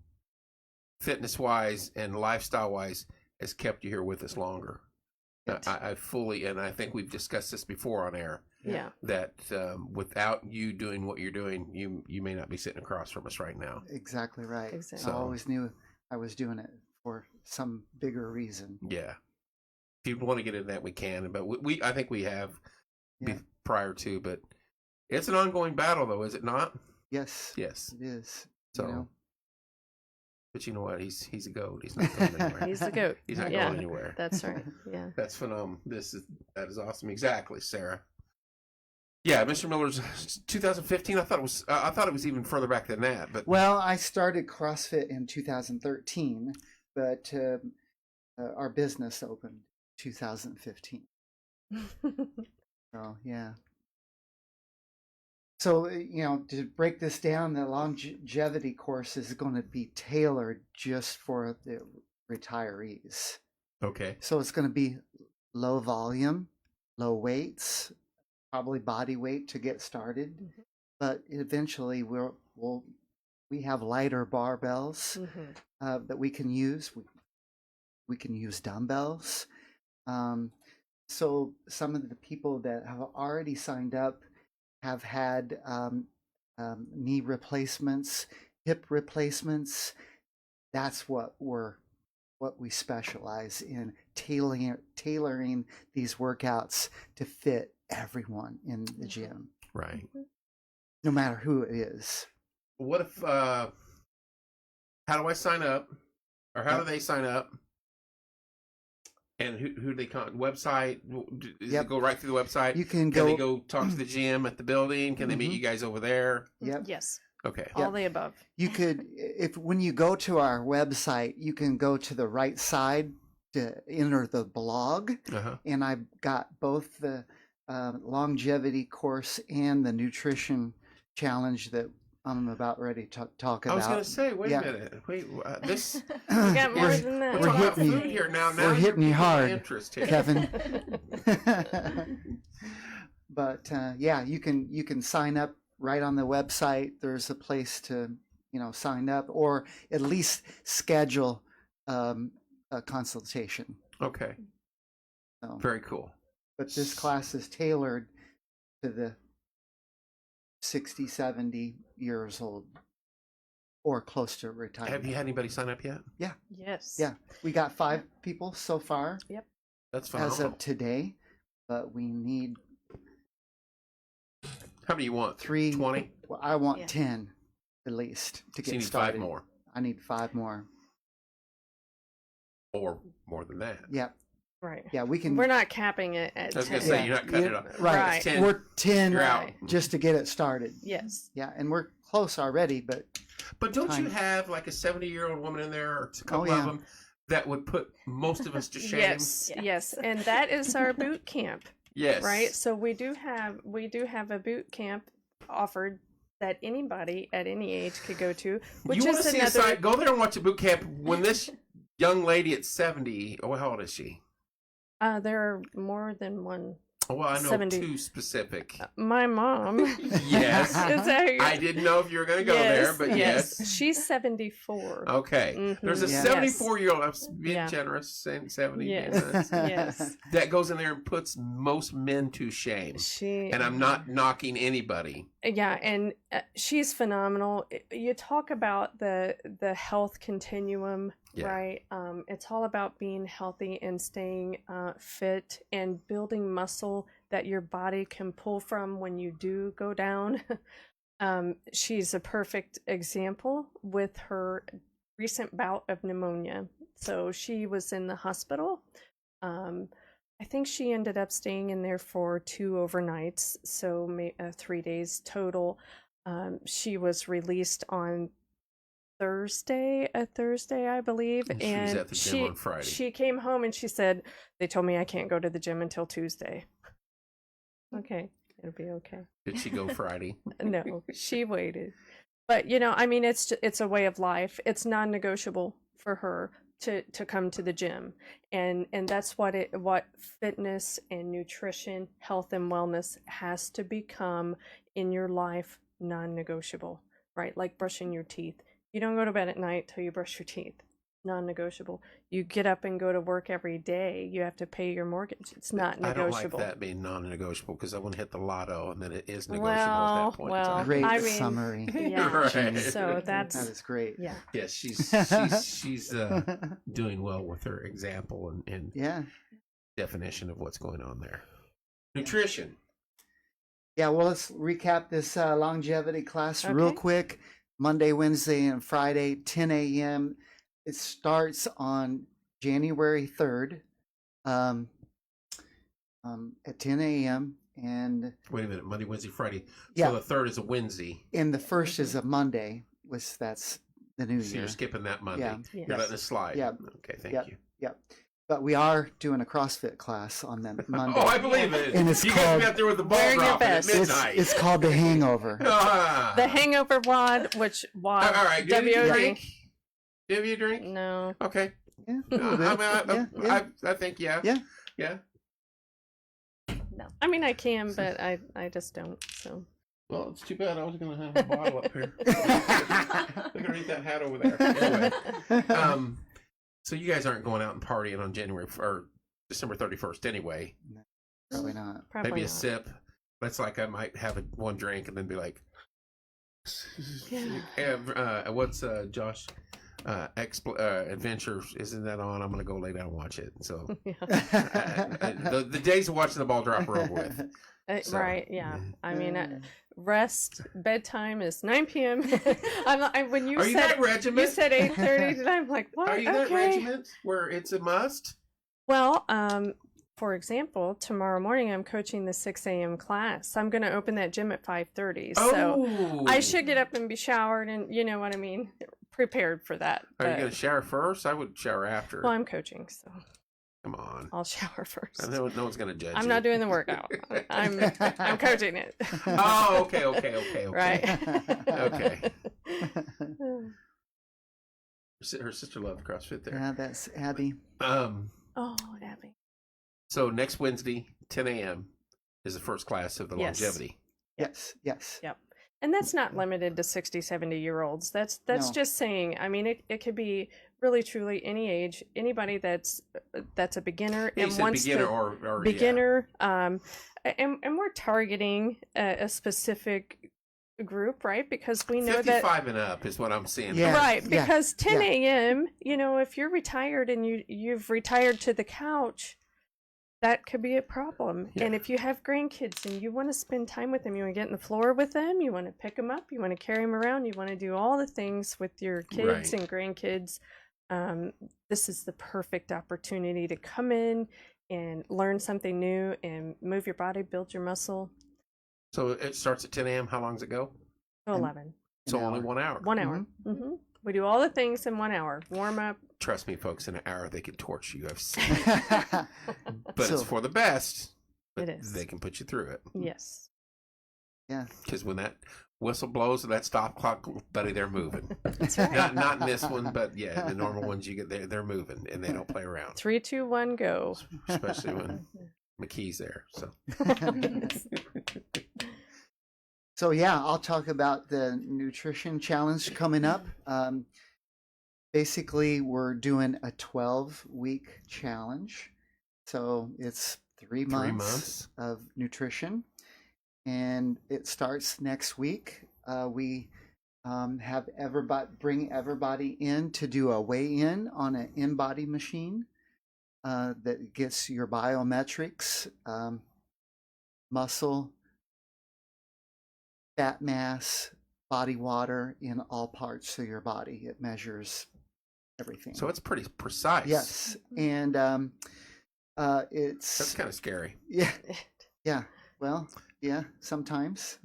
fitness wise and lifestyle wise has kept you here with us longer. I fully, and I think we've discussed this before on air, Yeah. that without you doing what you're doing, you may not be sitting across from us right now. Exactly right. Exactly. I always knew I was doing it for some bigger reason. Yeah. If you want to get into that, we can, but I think we have Yeah. prior to, but it's an ongoing battle though, is it not? Yes, Yes. it is. So, You know? but you know what? He's a goat. He's not going anywhere. He's the goat. He's not Yeah. going anywhere. That's right. Yeah. That's phenomenal. That is awesome. Exactly, Sarah. Yeah, Mr. Miller's 2015. I thought it was even further back than that. But Well, I started CrossFit in 2013, but our business opened 2015. So yeah. So to break this down, the longevity course is going to be tailored just for the retirees. okay, So it's going to be low volume, low weights, probably body weight to get started, but eventually we have lighter barbells Mhm. that we can use. We can use dumbbells. So some of the people that have already signed up have had knee replacements, hip replacements. That's what we specialize in, tailoring these workouts to fit everyone in the gym, right. no matter who it is. What if? How do I sign up, or how do they sign up? And who do they contact? Website? Does it go right through the website? You can Can they go. go talk to the gym at the building? Can they meet you guys over there? Yep. Yes. Okay. All the above. You could, when you go to our website, you can go to the right side to enter the blog, Uh-huh. and I've got both the longevity course and the nutrition challenge that I'm about ready to talk I about. was going to say, wait Yeah. a minute. Wait, this. We got more We're- than that. We're We're talking about hitting you. food here now. Now We're you're hitting you piquing my hard, interest here. Kevin. But yeah, you can sign up right on the website. There's a place to sign up or at least schedule a consultation. Okay, So, very cool. but this class is tailored to the 60, 70 years old or close to retirement. Have you had anybody sign up yet? Yes. Yeah, we got 5 people so far That's as phenomenal. of today, but we need How many you want? 3. 20? Well, I want Yeah. 10 at least to So you get need started. 5 more. I need 5 more. Or more than that. Yeah, Right. yeah, we can. We're not capping it at I was going 10. to say, Yeah. you're not cutting Yeah, it off. right. It's 10. We're 10 You're out. just to get it started. Yes. Yeah, and we're close already, but But don't you time. have like a 70-year-old woman in there, or a couple yeah. of them, that would put most of us to shame? Yes. Yeah. Yes. And that is our boot camp, Yes. right? So we do have a boot camp offered that anybody at any age could go to, which You want to is see a another. site? Go there and watch a boot camp. When this young lady at 70, oh, how old is she? There are more than one. Well, I know 70. 2 specific. My mom. Yes. Is that I didn't know if you were going to go there, but yes. She's 74. Okay. Mhm. There's a Yeah. 74-year-old, I'm being Yeah. generous, saying 70, Yes. Yes. that goes in there and puts most men to shame. She And I'm not knocking anybody. Yeah, and she's phenomenal. You talk about the health continuum, Yeah. right? It's all about being healthy and staying fit and building muscle that your body can pull from when you do go down. She's a perfect example with her recent bout of pneumonia. So she was in the hospital. I think she ended up staying in there for 2 overnights, so 3 days total. She was released on Thursday, I believe, And she was at the gym on Friday. She came home and she said, "They told me I can't go to the gym until Tuesday." Okay, it'll be okay. Did she go Friday? No, she waited. But I mean, it's a way of life. It's non-negotiable for her to come to the gym, and that's what fitness and nutrition, health and wellness has to become in your life, non-negotiable, right? Like brushing your teeth. You don't go to bed at night till you brush your teeth. Non-negotiable. You get up and go to work every day. You have to pay your mortgage. It's not I don't like negotiable. that being non-negotiable because I want to hit the lotto and then it is negotiable at Well, that point. well, in time. Great I mean, summary. Yeah. Right. So That that's is great. yeah. Yes, she's doing well with her example and Yeah. definition of what's going on there. Nutrition. Yeah, well, let's recap this longevity class real Okay. quick. Monday, Wednesday, and Friday, 10 a.m. It starts on January 3rd at 10 a.m. And Wait a minute, Monday, Wednesday, Friday. Yeah. So the third is a Wednesday. the first is a Monday, which that's the new So year. you're skipping that Monday. Yeah. Yes. You're letting it slide. Yeah. Okay, thank Yep. you. Yep. But we are doing a CrossFit class on that Monday. Oh, I believe it. And it's you guys called be out there with the ball Wearing your dropping at best. midnight. It's called the Hangover. Ah. The hangover WOD, which WOD, All right, give me a WOD. drink. Give me a drink. No. Okay. Yeah, a I, little bit. Yeah. I think yeah. Yeah. Yeah. I mean, I can, but I just don't. So Well, it's too bad. I was going to have a bottle up here. Look underneath that hat over there. Anyway, so you guys aren't going out and partying on January or December 31st anyway. Probably not. probably Maybe a not. sip. That's like I might have one drink and then be like, Yeah. what's Josh? Adventures, isn't that on? I'm gonna go lay down and watch it. So Yeah. the days of watching the ball drop are over with. So, Right? Yeah. I mean, Uh, rest bedtime is 9 p.m. When you Are you said that regiment? you said 8:30, and I'm like, what? Are you that Okay. regiment where it's a must? Well, for example, tomorrow morning I'm coaching the 6 a.m. class. I'm going to open that gym at 5:30. So Oh, I should get up and be showered and you know what I mean, prepared for that. Are you but- gonna shower first? I would shower after. Well, I'm coaching, so Come on. I'll shower first. No one's gonna judge you. I'm not doing the workout. I'm coaching it. Oh, okay. Right. Okay. Her sister loved CrossFit there. Yeah, that's Abby. Um. Oh, Abby. So next Wednesday, 10 a.m. is the first class of the Yes. longevity. Yes, yes. Yep. And that's not limited to 60, 70-year-olds. That's No. just saying, I mean, it could be really truly any age, anybody that's a beginner You and said wants beginner to or beginner and we're targeting a specific group, right? Because we know 55 that and up is what I'm seeing. Yeah. right, yeah, because 10 yeah. a.m., if you're retired and you've retired to the couch, that could be a problem. Yeah. And if you have grandkids and you want to spend time with them, you want to get in the floor with them, you want to pick them up, you want to carry them around, you want to do all the things with your kids Right. and grandkids, this is the perfect opportunity to come in and learn something new and move your body, build your muscle. So it starts at 10 a.m. How long does it go? To An- 11. So An only hour. 1 hour. 1 hour. Mm-hmm. We do all the things in 1 hour. Warm up. Trust me, folks, in an hour they can torch you. I've seen it. But So- it's for the best. But It is. They can put you through it. Yes. Yeah. Because when that whistle blows or that stop clock, buddy, they're moving. That's right. Not in this one, but yeah, the normal ones you get, they're moving and they don't play around. 3, 2, 1, go. Especially when McKee's there. So So yeah, I'll talk about the nutrition challenge coming up. Basically, we're doing a 12-week challenge. So it's 3 months, 3 months. of nutrition. And it starts next week. We have bring everybody in to do a weigh-in on an in-body machine that gets your biometrics, muscle, fat mass, body water in all parts of your body. It measures everything. So it's pretty precise. Yes, and it's That's kind of scary. yeah. Well, yeah, sometimes.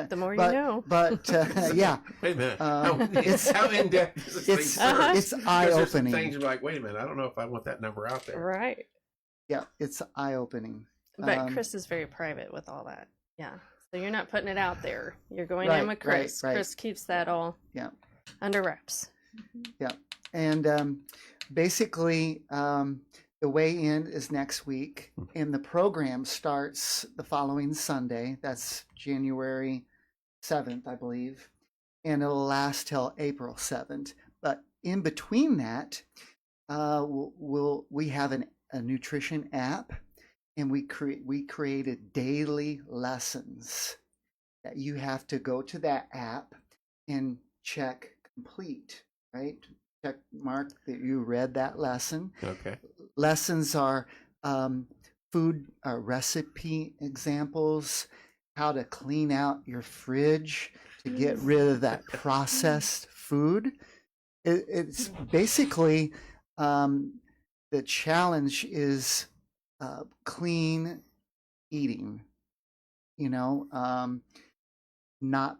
The more you But- know. But yeah, Wait a minute. it's- how in depth is this thing it's serve? it's Because eye there's some opening. things you're like, wait a minute, I don't know if I want that number out there. Right. Yeah, it's eye opening. But Chris is very private with all that. Yeah. So you're not putting it out there. You're going Right, in with right, Chris. right. Chris keeps that all Yeah. under wraps. And basically, the weigh-in is next week, and the program starts the following Sunday. That's January 7th, I believe, and it'll last till April 7th. But in between that, we have a nutrition app, and we created daily lessons that you have to go to that app and check complete, right? Check mark that you read that lesson. Okay. Lessons are food recipe examples, how to clean out your fridge to get rid of that processed food. It's basically the challenge is clean eating, not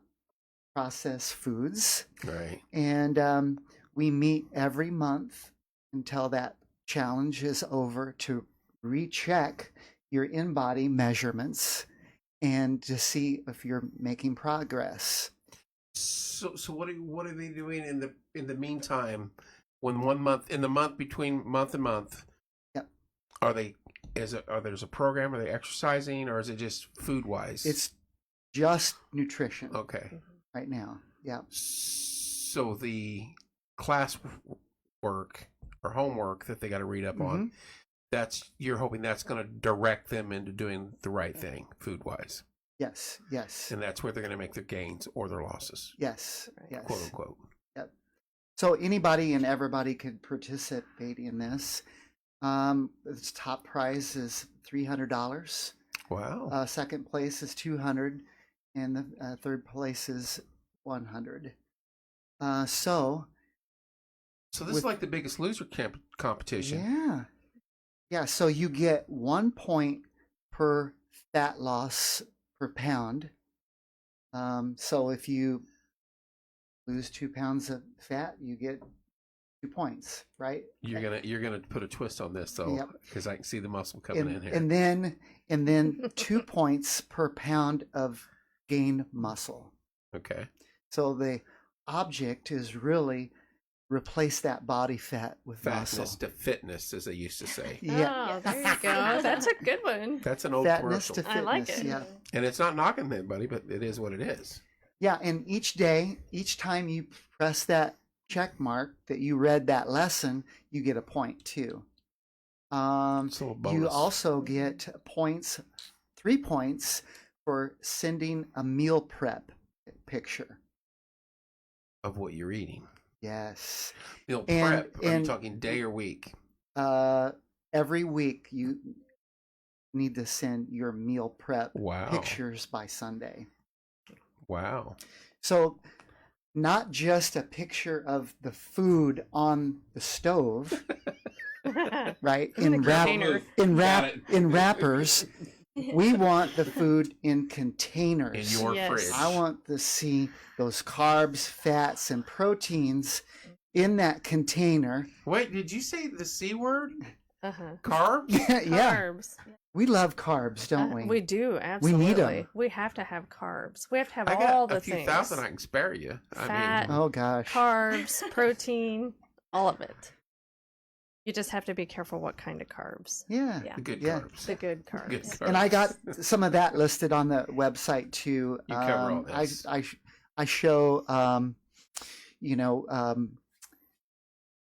processed foods. Right. And we meet every month until that challenge is over to recheck your in-body measurements and to see if you're making progress. So what are they doing in the meantime when 1 month in the month between month and month? Yep. There's a program? Are they exercising or is it just food wise? It's just nutrition okay. right now. Yeah. So the class work or homework that they got to read up on, you're hoping that's going to direct them into doing the right thing food wise. Yes. Yes. And that's where they're going to make their gains or their losses, Yes. Yes. quote unquote. So anybody and everybody could participate in this. Its top prize is $300. Wow. Second place is $200, and the third place is $100. So So this is like the Biggest Loser competition. yeah. So you get 1 point per fat loss per pound. So if you lose 2 pounds of fat, you get points, right? You're gonna put a twist on this though, Yep. because I can see the muscle coming in here. And then 2 points per pound of gain muscle. Okay. So the object is really replace that body fat with Fatness muscle. to fitness, as they used to say. Yeah. Oh, there you go. That's a good one. That's an old Fatness commercial. to fitness. I like it. Yeah. And it's not knocking anybody, but it is what it is. Yeah, and each day, each time you press that check mark that you read that lesson, you get a point too. It's a little bonus. You also get points, 3 points for sending a meal prep picture. Of what you're eating. Yes. Meal And- prep. Are you and- talking day or week? Every week you need to send your meal prep Wow. pictures by Sunday. Wow. So not just a picture of the food on the stove, right? In a container. Got it. In wrappers. We want the food in containers. In your Yes. fridge. I want to see those carbs, fats, and proteins in that container. Wait, did you say the C word? Uh-huh. Carbs? Yeah, Carbs. we love carbs, don't we? We do, We absolutely. need 'em. We have to have carbs. We have to have I all got the a few things. thousand I can spare you. Fat. Oh gosh. Carbs, protein, all of it. You just have to be careful what kind of carbs. Yeah. Yeah. the good Yeah. carbs. The good carbs. Good carbs. And I got some of that listed on the website too. You cover all this. I show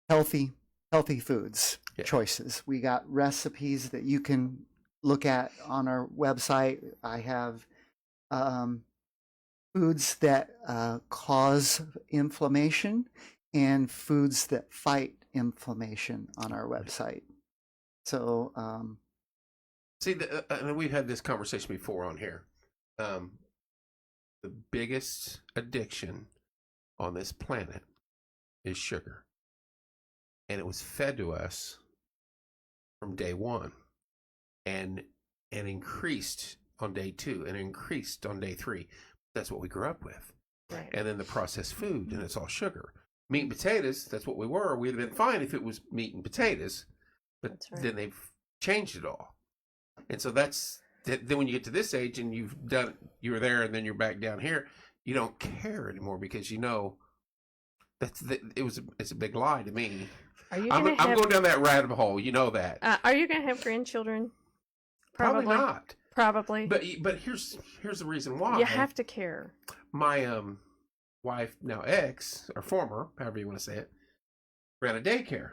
healthy foods Yeah. choices. We got recipes that you can look at on our website. I have foods that cause inflammation and foods that fight inflammation on our website. So See, and we've had this conversation before on here. The biggest addiction on this planet is sugar. And it was fed to us from day one and increased on day 2 and increased on day 3. That's what we grew up with. Right. And then the processed food, and it's all sugar. Meat and potatoes, that's what we were. We'd have been fine if it was meat and potatoes. But That's right. then they've changed it all. And so then when you get to this age and you've done, you were there and then you're back down here, you don't care anymore because you know it's a big lie to me. Are you I'm gonna have? going down that rabbit hole. You know that. Are you gonna have grandchildren? Probably not. Probably. But here's the reason why. you have to care. My wife, now ex or former, however you want to say it, ran a daycare,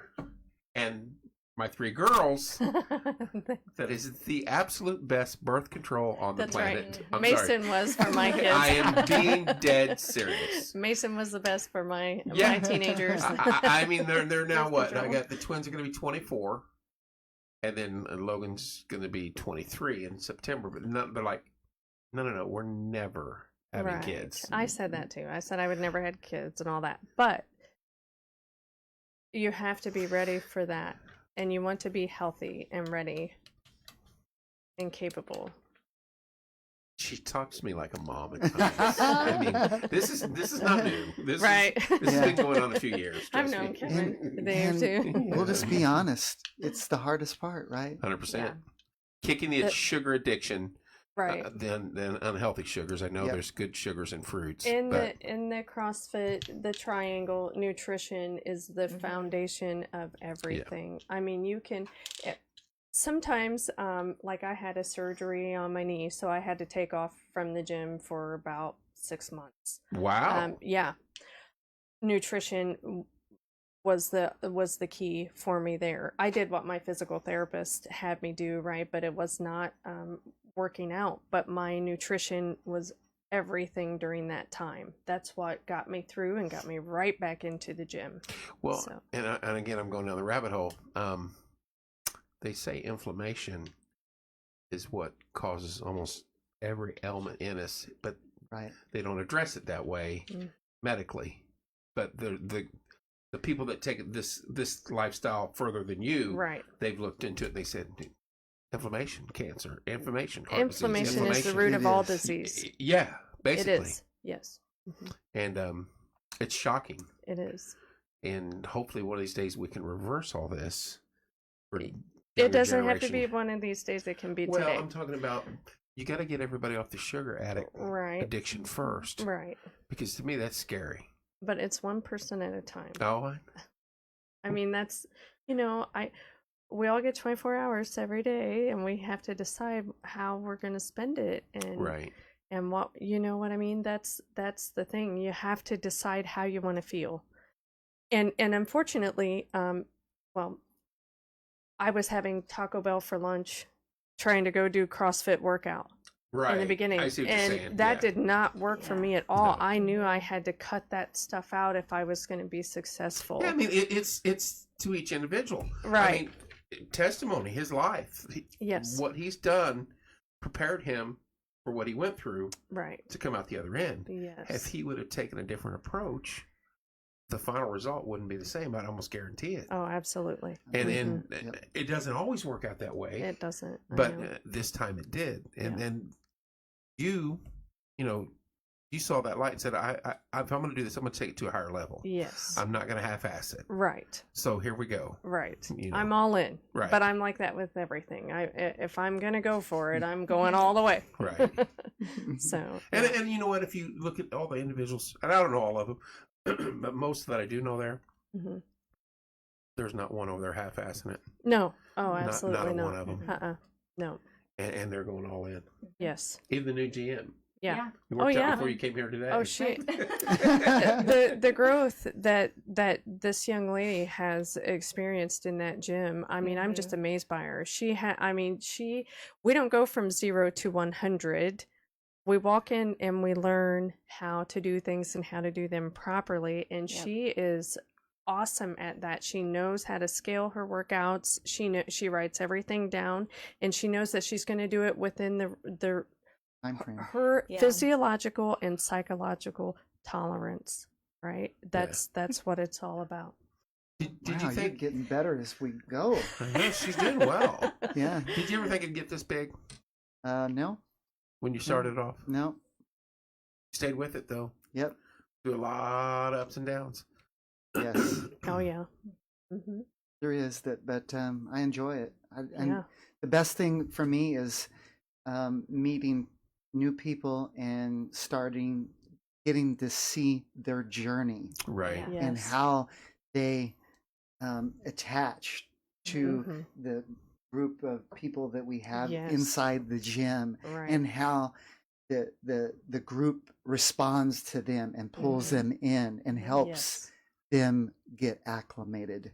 and my 3 girls. That is the absolute best birth control on the That's planet. right. I'm Mason sorry. was for my kids. I am being dead serious. Mason was the best for my Yeah. teenagers. I mean, they're now Birth what? control. I got the twins are going to be 24, and then Logan's going to be 23 in September. But they're like, no, we're never having Right. kids. I said that too. I said I would never had kids and all that. But you have to be ready for that. And you want to be healthy and ready and capable. She talks to me like a mom at times. I mean, this is not new. This Right. This has been going on a few years. I've trust known me. Kevin a day or And two. we'll just be honest. It's the hardest part, right? 100%. Yeah. Kicking the The- sugar addiction, Right. than unhealthy sugars. I know Yep. there's good sugars in fruits, In but the CrossFit, the triangle nutrition is the Mm-hmm. foundation of everything. I mean, you can sometimes like I had a surgery on my knee, so I had to take off from the gym for about 6 months. wow. Yeah. Nutrition was the key for me there. I did what my physical therapist had me do, right? But it was not working out. But my nutrition was everything during that time. That's what got me through and got me right back into the gym. Well, so. and again, I'm going down the rabbit hole. They say inflammation is what causes almost every ailment in us, but Right. they don't address it that way Mm. medically. But the people that take this lifestyle further than you, Right. they've looked into it and they said inflammation, cancer, inflammation, heart disease, Inflammation is the root It of all is. disease. Yeah, basically. It is. Yes. And it's shocking. It is. and hopefully one of these days we can reverse all this. For It younger doesn't have to generation. be one of these days. It can be Well, today. I'm talking about you got to get everybody off the sugar addict Right. addiction first, Right. because to me that's scary. But it's one person at a time. Oh, I mean, that's, we all get 24 hours every day, and we have to decide how we're going to spend it, and right. and what, you know what I mean. That's the thing. You have to decide how you want to feel, and unfortunately, well, I was having Taco Bell for lunch, trying to go do CrossFit workout Right. in the beginning, I see what you're and saying. that Yeah. did not work for me at all. No. I knew I had to cut that stuff out if I was going to be successful. Yeah, I mean, it's to each individual. Right. I mean, testimony, his life, Yes. what he's done, prepared him for what he went through Right. to come out the other end. Yes. If he would have taken a different approach, the final result wouldn't be the same. I'd almost guarantee it. Oh, absolutely. And Yep. it doesn't always work out that way, It doesn't. I but know. this time it did. And Yeah. then you saw that light and said, if I'm going to do this, I'm going to take it to a higher level. Yes. I'm not going to half-ass it. Right. So here we go. Right. You know. I'm all in. Right. But I'm like that with everything. If I'm gonna go for it, I'm going all the way. Right. So. And you know what? If you look at all the individuals, and I don't know all of them, but most that I do know Mhm. there's not one over there half-assing it. No. Oh, Not absolutely a not. one of them. No. And they're going all in. Yes. Even the new GM. Yeah. You worked Oh, out yeah. before you came here today. Oh shit. The growth that this young lady has experienced in that gym. I mean, I'm just amazed by her. We don't go from 0 to 100. We walk in and we learn how to do things and how to do them properly, and Yep. she is awesome at that. She knows how to scale her workouts. She writes everything down, and she knows that she's going to do it within the Time frame. her Yeah. physiological and psychological tolerance, right? That's what it's all about. Did Wow, you you're think? getting better as we go. I know, she's doing well. Yeah. Did you ever think it'd get this big No. when you started off? No. Stayed with it though. Yep. Through a lot of ups and downs. Yes. Oh yeah. Mm-hmm. There is that, but I enjoy it. And Yeah. the best thing for me is meeting new people and getting to see their journey Right. Yeah. Yes. and how they attach to Mhm. the group of people that we have Yes. inside the gym, Right. and how the group responds to them and pulls them in and helps Yes. them get acclimated.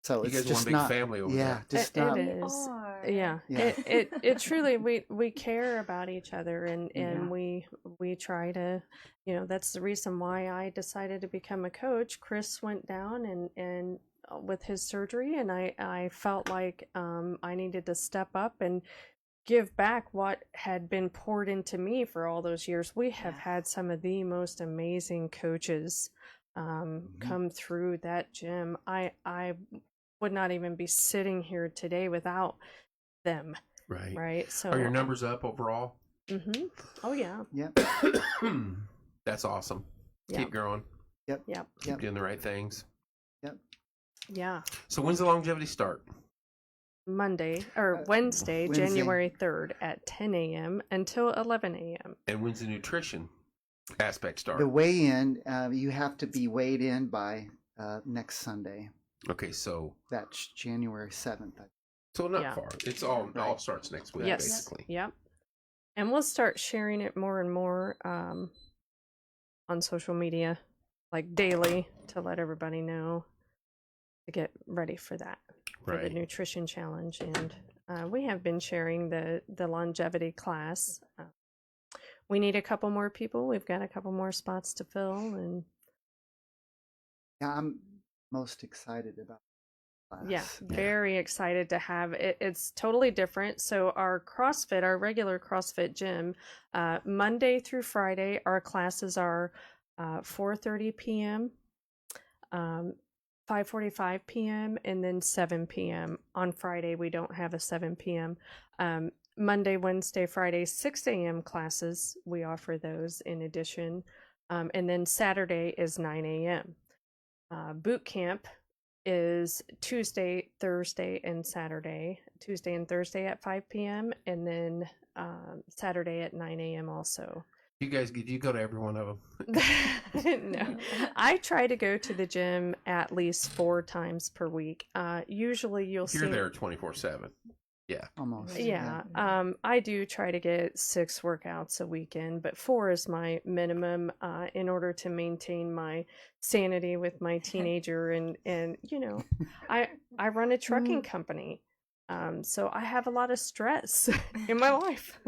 So You it's guys are just one big not family over yeah, there. just It not is. Are. Yeah. Yeah. It truly we care about each other, and Yeah. we try to, that's the reason why I decided to become a coach. Chris went down and with his surgery, and I felt like I needed to step up and give back what had been poured into me for all those years. We have had some of the most amazing coaches come through that gym. I would not even be sitting here today without them, Right. right? So Are your numbers up overall? Mm-hmm. Oh yeah. Yep. That's awesome. Yeah. Keep growing. Yep. Keep doing the right things. Yeah. So when's the longevity start? Wednesday, Wednesday. January 3rd at 10 a.m. until 11 a.m. And when's the nutrition aspect start? The weigh-in, you have to be weighed in by next Sunday. Okay, so That's January 7th. not Yeah. far. It's all starts next week, Yes. basically. Yep. And we'll start sharing it more and more on social media, like daily, to let everybody know to get ready for that, for the Right. nutrition challenge. And we have been sharing the longevity class. We need a couple more people. We've got a couple more spots to fill, and Yeah, I'm most excited about class. yeah, very excited to have it. It's totally different. So our regular CrossFit gym, Monday through Friday, our classes are 4:30 p.m., 5:45 p.m., and then 7 p.m. On Friday, we don't have a 7 p.m. Monday, Wednesday, Friday, 6 a.m. classes. We offer those in addition. And then Saturday is 9 a.m. Boot camp is Tuesday, Thursday, and Saturday. Tuesday and Thursday at 5 p.m. and then Saturday at 9 a.m. also. You guys, did you go to every one of them? No, I try to go to the gym at least 4 times per week. Usually, you'll see. You're there 24/7. Yeah. Almost. Yeah. I do try to get 6 workouts a weekend, but 4 is my minimum in order to maintain my sanity with my teenager. And you know, I run a trucking company. So I have a lot of stress in my life.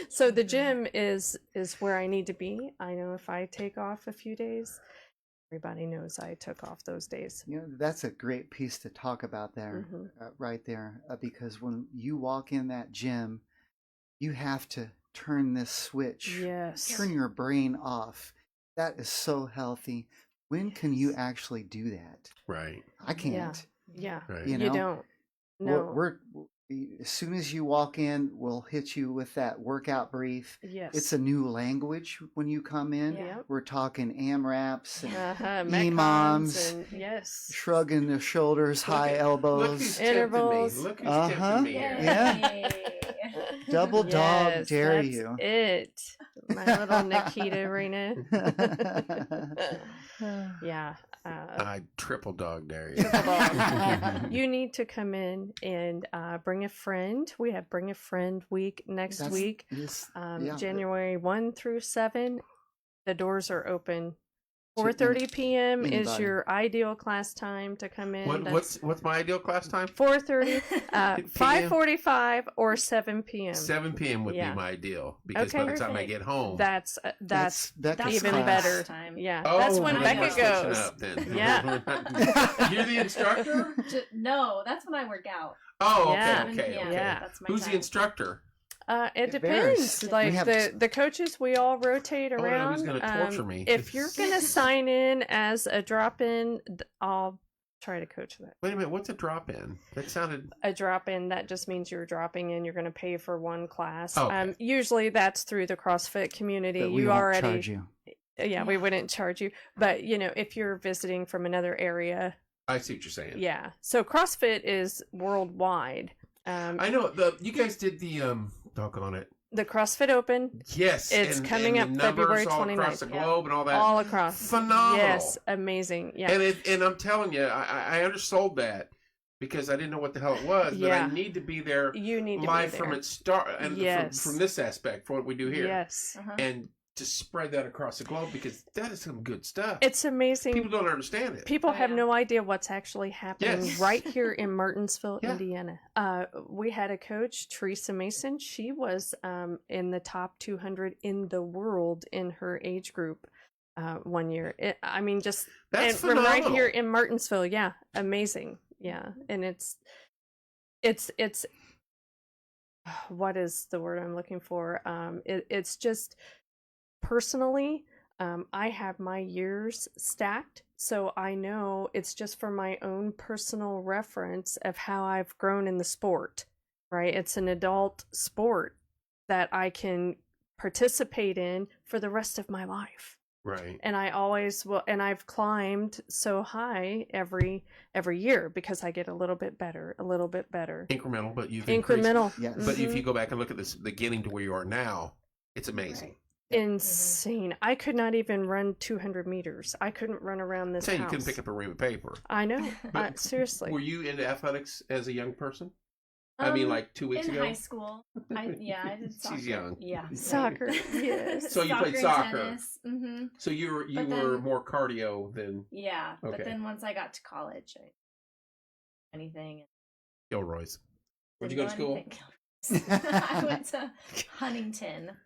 So the gym is where I need to be. I know if I take off a few days, everybody knows I took off those days. You know, that's a great piece to talk about there, right there, because when you walk in that gym, you have to turn this switch, Yes. turn your brain off. That is so healthy. When can you actually do that? Right. I can't. Yeah. Right. You You know? don't. No. We're as soon as you walk in, we'll hit you with that workout brief. Yes. It's a new language when you come in. Yeah. We're talking AMRAPs and Metcons EMOMs, and yes. shrugging the shoulders, high Look elbows. who's Intervals. tempting me. Look who's Uh-huh. tempting me here. Yeah. Double dog Yes, dare that's you. It. My little Nikita Rena. Yeah. I triple dog dare you. Triple dog. You need to come in and bring a friend. We have Bring a Friend week next That's- week, yes, yeah. January 1 through 7. The doors are open. To 4:30 p.m. is anybody. your ideal class time to come in. What's my ideal class time? 4:30, 5:45, or 7 p.m. 7 p.m. would Yeah. be my ideal because by Okay. the time I Perfect. get home, That's Becca's even class. better. Time. Yeah, oh, that's when then Becca we're switching goes. up then. Yeah. You're the instructor. No, that's when I work out. Oh, okay, Yeah. 7 okay, p.m. okay. Yeah. That's my Who's time. the instructor? It It varies. depends. We Like have- the coaches, we all rotate Oh, no, around. who's gonna torture me? If you're gonna sign in as a drop-in, I'll try to coach that. Wait a minute. What's a drop in? That sounded. A drop-in, that just means you're dropping in. You're going to pay for one class. Oh, okay. Usually that's through the CrossFit community. But we You won't already, charge you. yeah, we wouldn't charge you. But you know, if you're visiting from another area, I see what you're saying. yeah. So CrossFit is worldwide. I know you guys did the doggone it. The CrossFit Open, Yes, It's coming and up the numbers February all across 29th. the Yeah. globe and all that. all across. Phenomenal. Yes, amazing. Yeah. And I'm telling you, I undersold that because I didn't know what the hell it was. But Yeah. I need to be there You need to live be from there. its start and Yes. from this aspect for what we do here, Yes. Uh-huh. and to spread that across the globe because that is some good stuff. It's amazing. People don't understand it. People Oh, have yeah. no idea what's actually happening Yes. right here in Martinsville, Yeah. Indiana. We had a coach, Teresa Mason. She was in the top 200 in the world in her age group 1 year. I mean, just That's and from right phenomenal. here in Martinsville. Yeah, amazing. Yeah, and it's what is the word I'm looking for? It's just personally, I have my years stacked, so I know it's just for my own personal reference of how I've grown in the sport, right? It's an adult sport that I can participate in for the rest of my life. Right. And I always will, and I've climbed so high every year because I get a little bit better. Incremental, but you've increased. Incremental. Yes. But if Mhm. you go back and look at this, the beginning to where you are now, it's amazing. Insane. I could not even run 200 meters. I couldn't run around this Say you house. couldn't pick up a ream of paper. I know. But Seriously. Were you into athletics as a young person? I mean, like 2 weeks in ago. high school. I did soccer. She's young. Yeah. Soccer, yes. So you played soccer. Mm-hmm. So you were But then- more cardio than Yeah, Okay. but then once I got to college, anything. Gilroy's. Where'd you go to Didn't school? anything. I went to Huntington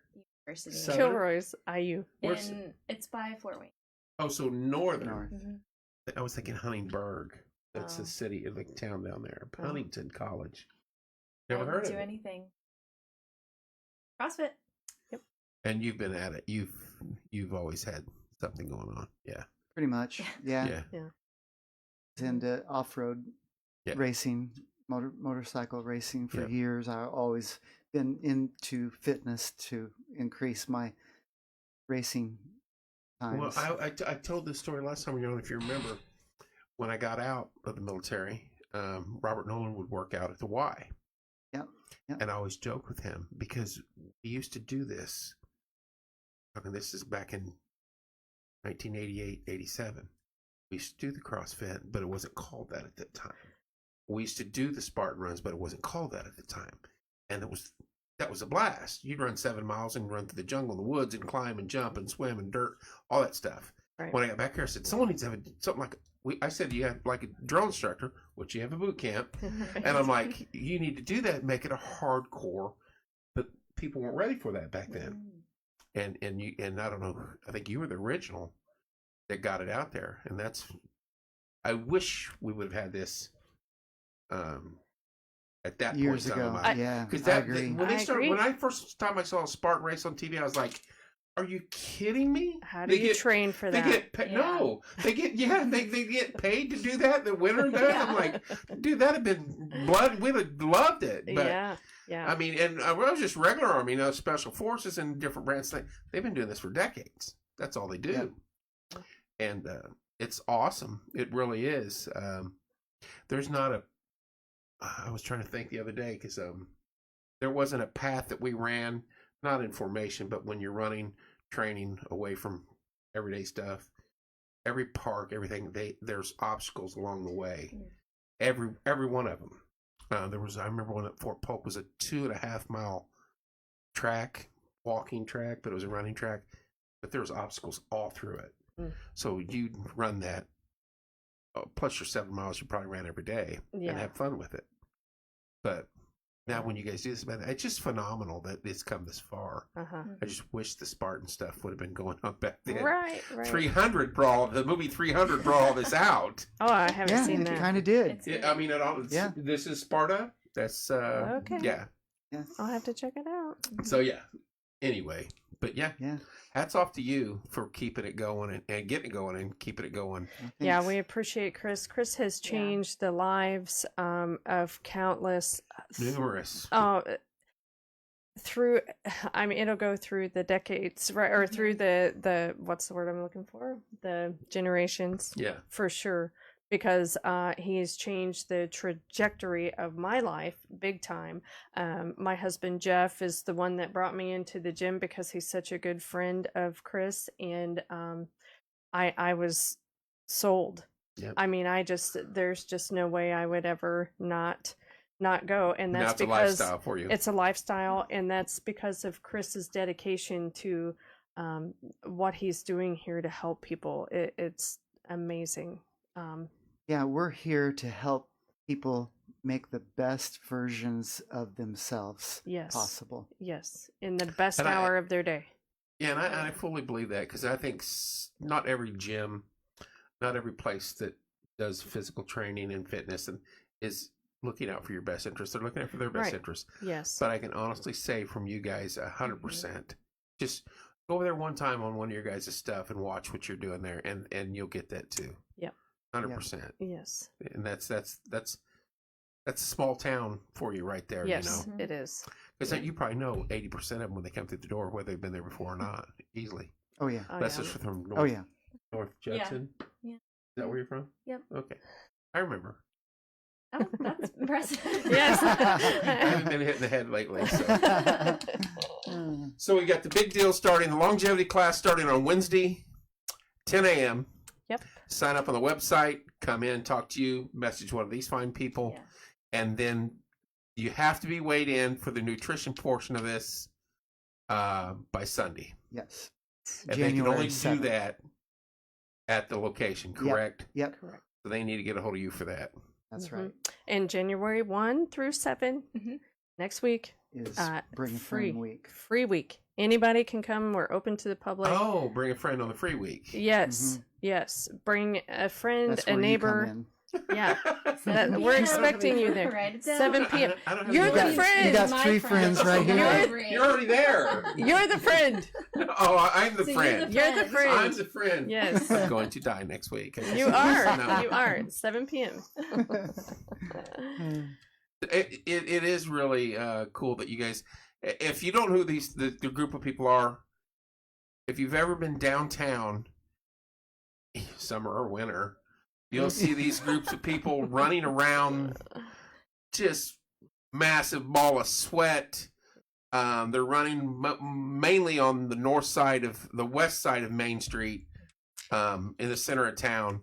University. So- Kilroy's IU. Where's- It's by Fort Wayne. Oh, so northern. North. Mm-hmm. I was thinking Huntingburg. That's Oh. a city, like town down there. Oh. Huntington College. I Never didn't heard of do it. anything. CrossFit. And you've been at it. You've always had something going on. Yeah. Pretty much. Yeah. Yeah. Into off-road Yeah. racing, motorcycle racing for Yeah. years. I've always been into fitness to increase my racing Well, times. I told this story last time, if you remember. when I got out of the military, Robert Nolan would work out at the Y. Yep. Yep. And I always joke with him because we used to do this. I mean, this is back in 1988, 87. We used to do the CrossFit, but it wasn't called that at that time. We used to do the Spartan runs, but it wasn't called that at the time. And that was a blast. You'd run 7 miles and run through the jungle, the woods, and climb and jump and swim and dirt, all that stuff. Right. When I got back here, I said, someone needs to have something like, I said, you have like a drill instructor, which you have a boot camp. And I'm like, you need to do that and make it a hardcore. But people weren't ready for that back then. And I don't know, I think you were the original that got it out there. And I wish we would have had this at that Years point in ago. time. Yeah, Because I agree. when I first time I saw a Spartan race on TV, I was like, are you kidding me? How do you train for that? No, they get paid to do that. The winner does. Yeah. I'm like, dude, that'd have been blood. We'd have loved it. But yeah. I mean, and I was just regular army, special forces and different branches. They've been doing this for decades. That's all they do, and it's awesome. It really is. There's not a. I was trying to think the other day because there wasn't a path that we ran. Not in formation, but when you're running, training away from everyday stuff, every park, everything, there's obstacles along the way. Every one of them. I remember one at Fort Polk was a 2.5 mile track, walking track, but it was a running track. But there was obstacles all through it. So you'd run that, plus your 7 miles you probably ran every day and have fun with it. But now, when you guys do this, man, it's just phenomenal that it's come this far. I just wish the Spartan stuff would have been going on back then. Right. 300 Brawl, the movie 300 Brawl is out. Oh, I haven't seen it that. kind of did. I mean, this is Sparta. That's, Okay. Yeah. Yeah. I'll have to check it out. So, yeah. Anyway, but yeah. Yeah. Hats off to you for keeping it going and getting it going and keeping it going. Yeah, Thanks. we appreciate Chris. Chris has changed the lives of countless. Numerous. Through, I mean, it'll go through the decades, right? Or through the what's the word I'm looking for? The generations. Yeah. For sure. Because he's changed the trajectory of my life big time. My husband Jeff is the one that brought me into the gym because he's such a good friend of Chris, and I was sold. Yep. I mean, there's just no way I would ever not go, and that's a because lifestyle for you. it's a lifestyle, and that's because of Chris's dedication to what he's doing here to help people. It's amazing. Yeah, we're here to help people make the best versions of themselves possible. Yes, in the best And hour of their day. Yeah, and I fully believe that because I think not every gym, not every place that does physical training and fitness and is looking out for your best interest. They're looking out for their best interest. Yes. But I can honestly say from you guys, 100%, just go over there one time on one of your guys' stuff and watch what you're doing there, and you'll get that too. Yep. 100%. Yes. And that's a small town for you right there. Yes, you know? it is. Because you probably know 80% of them when they come through the door, whether they've been there before or not, easily. Oh yeah. Oh, That's yeah. just from North, Oh yeah. North Judson. Yeah. Is that where you're from? Yep. Okay. I remember. Oh, that's impressive. Yes. I haven't been hit in the head lately. So we got the big deal starting, the longevity class starting on Wednesday, 10 a.m. Yep. Sign up on the website, come in, talk to you, message one of these fine people, Yeah. and then you have to be weighed in for the nutrition portion of this by Sunday. Yes. And they can only 7th. do that at the location, correct? Yep. Correct. So they need to get a hold of you for that. That's Mhm. right. And January 1 through 7, next week, Is free Bring a Friend Week. Free week. Anybody can come. We're open to the public. Oh, bring a friend on the free week. Yes, yes. Bring a friend, That's a where you come neighbor. in. Yeah, we're expecting you there. Write it down. 7 p.m. I don't have You're any the money. friend. You got My 3 friend. friends right here. You're already there. You're the friend. Oh, I'm the So friend. You're the friend. I'm the friend. Yes. I'm going to die next week. You are. No. You are. 7 p.m. It is really cool that you guys. If you don't know who the group of people are, if you've ever been downtown, summer or winter, You'll see these groups of people running around, just massive ball of sweat. They're running mainly on the west side of Main Street, in the center of town.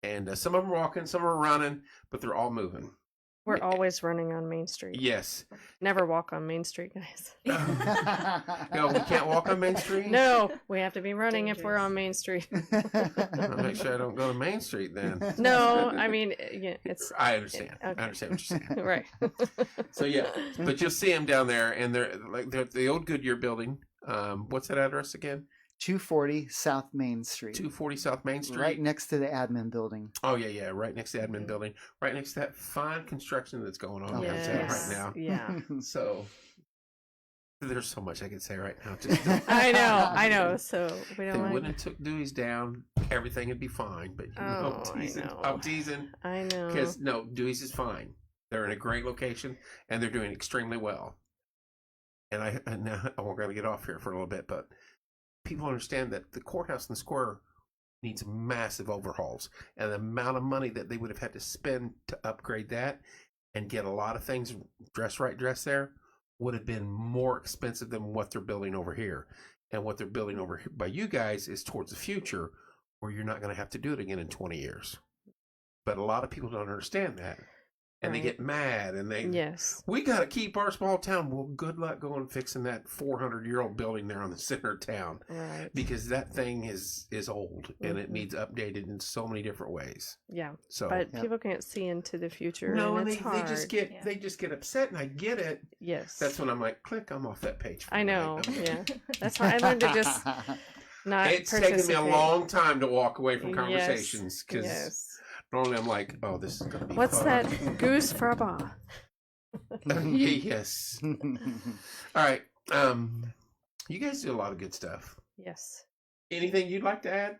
And some of them are walking, some are running, but they're all moving. We're always running on Main Street. Yes. Never walk on Main Street, guys. No, we can't walk on Main Street? No, we have to be running if we're on Main Street. I'll make sure I don't go to Main Street then. No, I mean, yeah, it's. I understand. Okay. I understand what you're saying. Right. So yeah, but you'll see them down there, and they're like the old Goodyear building. What's that address again? 240 South Main Street. 240 South Main Street. Right next to the admin building. Oh yeah, right next to the admin building, right next to that fine construction that's going on downtown right now. Yeah. So there's so much I could say right now. Just I know. So we if don't. they wouldn't have took Dewey's down, everything would be fine. But Oh, I'm teasing. I know. I'm teasing. I know. Because no, Dewey's is fine. They're in a great location and they're doing extremely well. And now we're going to get off here for a little bit, but people understand that the courthouse and the square needs massive overhauls, and the amount of money that they would have had to spend to upgrade that and get a lot of things dressed there would have been more expensive than what they're building over here. And what they're building over here by you guys is towards the future, where you're not going to have to do it again in 20 years. But a lot of people don't understand that. And they get mad, and we got to keep our small town. Well, good luck going fixing that 400-year-old building there on the center of town, Right. because that thing is old and it needs updated in so many different ways. Yeah. So, But people can't see into the future. no, and and it's they hard. just get upset, and I get it. Yes. That's when I'm like, click, I'm off that page. I know. I'm- Yeah. That's why I learned to just not. It's taken me a participate. long time to walk away from Yes, conversations because Yes. normally I'm like, oh, this is gonna be What's fun. that? Goose fraba. Yes. All right. You guys do a lot of good stuff. Yes. Anything you'd like to add?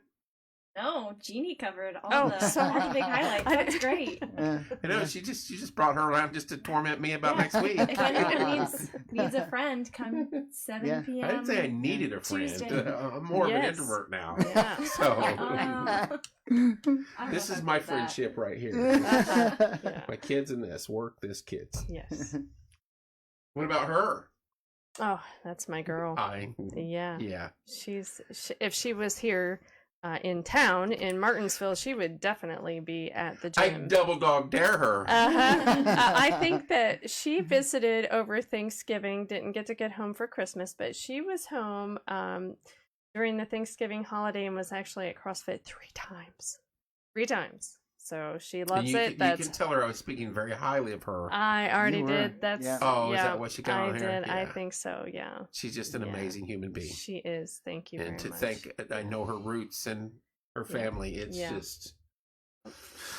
No, Jeannie covered all Oh, the sorry. big highlights. That's great. I know she just brought her around just to torment me about Yeah. next week. If anyone needs a friend, come 7 Yeah. p.m. I didn't say I needed a friend. Tuesday. I'm more of an Yes. introvert now. Yeah. So I don't know this if is I my put that. friendship right here. Yeah. My kids and this work, this kids. Yes. What about her? Oh, that's my girl. Yeah. Yeah. If she was here in town in Martinsville, she would definitely be at the I gym. double dog dare her. I think that she visited over Thanksgiving, didn't get home for Christmas, but she was home during the Thanksgiving holiday and was actually at CrossFit 3 times. 3 times. So she loves you, it. You That's can tell her I was speaking very highly of her. I already You were. did. That's Yeah. Oh, yeah, is that what she got I on here? did. I Yeah. think so. Yeah. She's just an Yeah. amazing human being. She is. Thank you And very to much. think, I know her roots and her family. It's Yeah. just,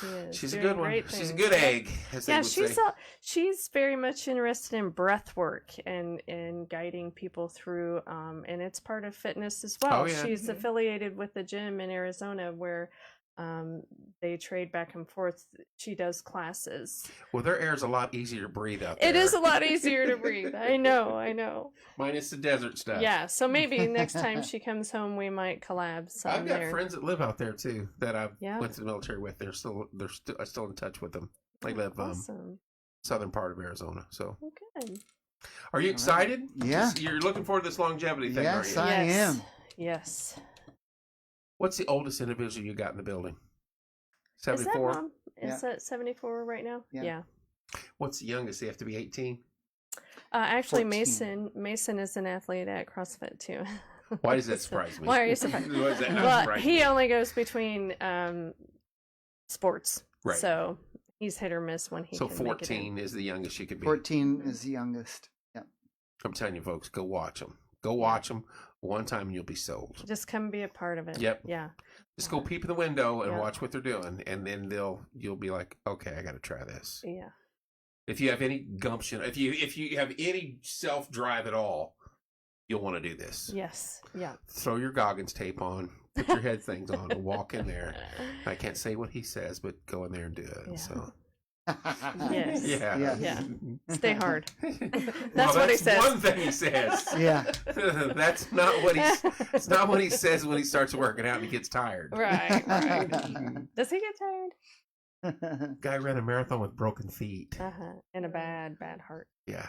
She is she's a doing good one. great She's a things. good egg, as they Yeah, would say. she's very much interested in breath work and guiding people through, and it's part of fitness as well. Oh, yeah. She's affiliated with a gym in Arizona where they trade back and forth. She does classes. Well, their air is a lot easier to breathe out there. It is a lot easier to breathe. I know. Minus the desert stuff. Yeah, so maybe next time she comes home, we might collab some I've got there. friends that live out there too that I Yeah. went to the military with. I'm still in touch with them. They live Awesome. southern part of Arizona. So, Okay. are you excited? Yeah. You're looking forward to this longevity thing, Yes, aren't you? I Yes. am. Yes. What's the oldest individual you got in the building? Is that 74. Mom? Is that 74 right now? Yeah. Yeah. What's the youngest? They have to be 18. Actually, 14. Mason is an athlete at CrossFit too. Why does that surprise me? Why are you surprised? Why does that not Well, surprise he me? only goes between sports, Right. so he's hit or miss when he So can make it in. 14 is the youngest you could be. 14 is the youngest. Yeah. I'm telling you, folks, go watch them. Go watch them one time and you'll be sold. Just come be a part of it. Yep. Yeah. Just go peep in the window and Yeah. watch what they're doing, and then you'll be like, okay, I got to try this. Yeah. If you have any gumption, if you have any self drive at all, you'll want to do this. Yes. Yeah. Throw your Goggins tape on, put your head things on, and walk in there. I can't say what he says, but go in there and do it. Yeah. So Yes. Yeah. Yeah. Stay hard. That's what he says. One thing he says. Yeah. That's not what it's not what he says when he starts working out and he gets tired. Right. Does he get tired? Guy ran a marathon with broken feet. And a bad heart. Yeah.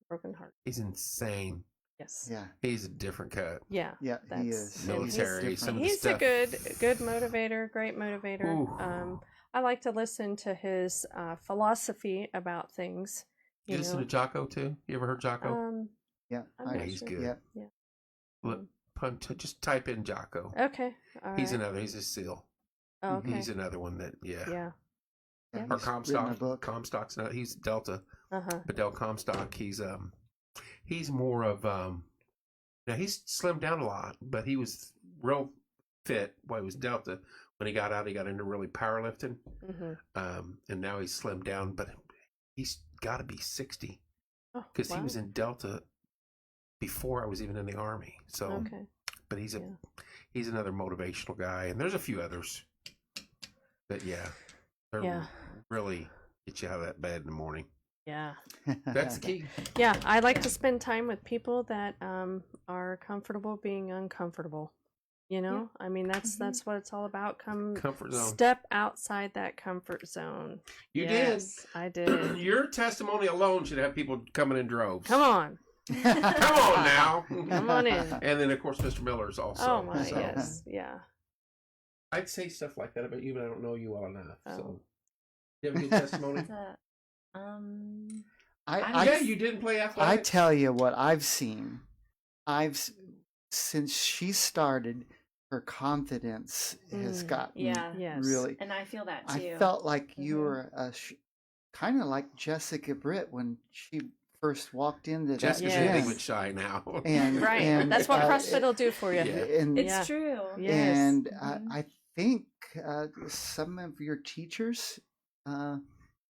Broken heart. He's insane. Yes. Yeah. He's a different cut. Yeah. Yeah, he That's- is. Military. He's Some of the He's a stuff. good motivator, great motivator. Ooh. I like to listen to his philosophy about things. You listen to Jocko too? You ever heard Jocko? Yeah, I'm I- Yeah, not he's sure. good. Yeah. Look, just type in Jocko. Okay. All He's right. another. He's a SEAL. Oh, okay. He's another one that Yeah. Yeah, Or he's written a Comstock. book. Comstock's not. He's Delta, Uh-huh. but Del Comstock. He's more of Now he's slimmed down a lot, but he was real fit while he was Delta. When he got out, he got into really powerlifting, and now he's slimmed down. But he's got to be 60 Oh, because he wow. was in Delta before I was even in the Army. So, Okay. but he's another motivational guy, and there's a few others. But they're Yeah. really get you out of that bed in the morning. Yeah. That's the key. Yeah. I like to spend time with people that are comfortable being uncomfortable. You know, I mean, that's what it's all about. Comfort zone. Step outside that comfort zone. You Yes, I did. did. Your testimony alone should have people coming in droves. Come on. Come on now. Come on in. And then, of course, Mr. Miller's also. Oh, my, so. yes. Yeah. I'd say stuff like that about you, but I don't know you well enough. Oh. So, you have a good testimony? I You didn't play I athletics? tell you what I've seen. Since she started, her confidence has gotten Yeah. Yes. really. And I feel that too. I felt like you Mhm. were kind of like Jessica Britt when she first walked into that Jessica's Yes. a gym. bit shy now. And Right. and, That's what CrossFit will do for you. Yeah. And, It's Yeah. true. Yes. and Mhm. I think some of your teachers,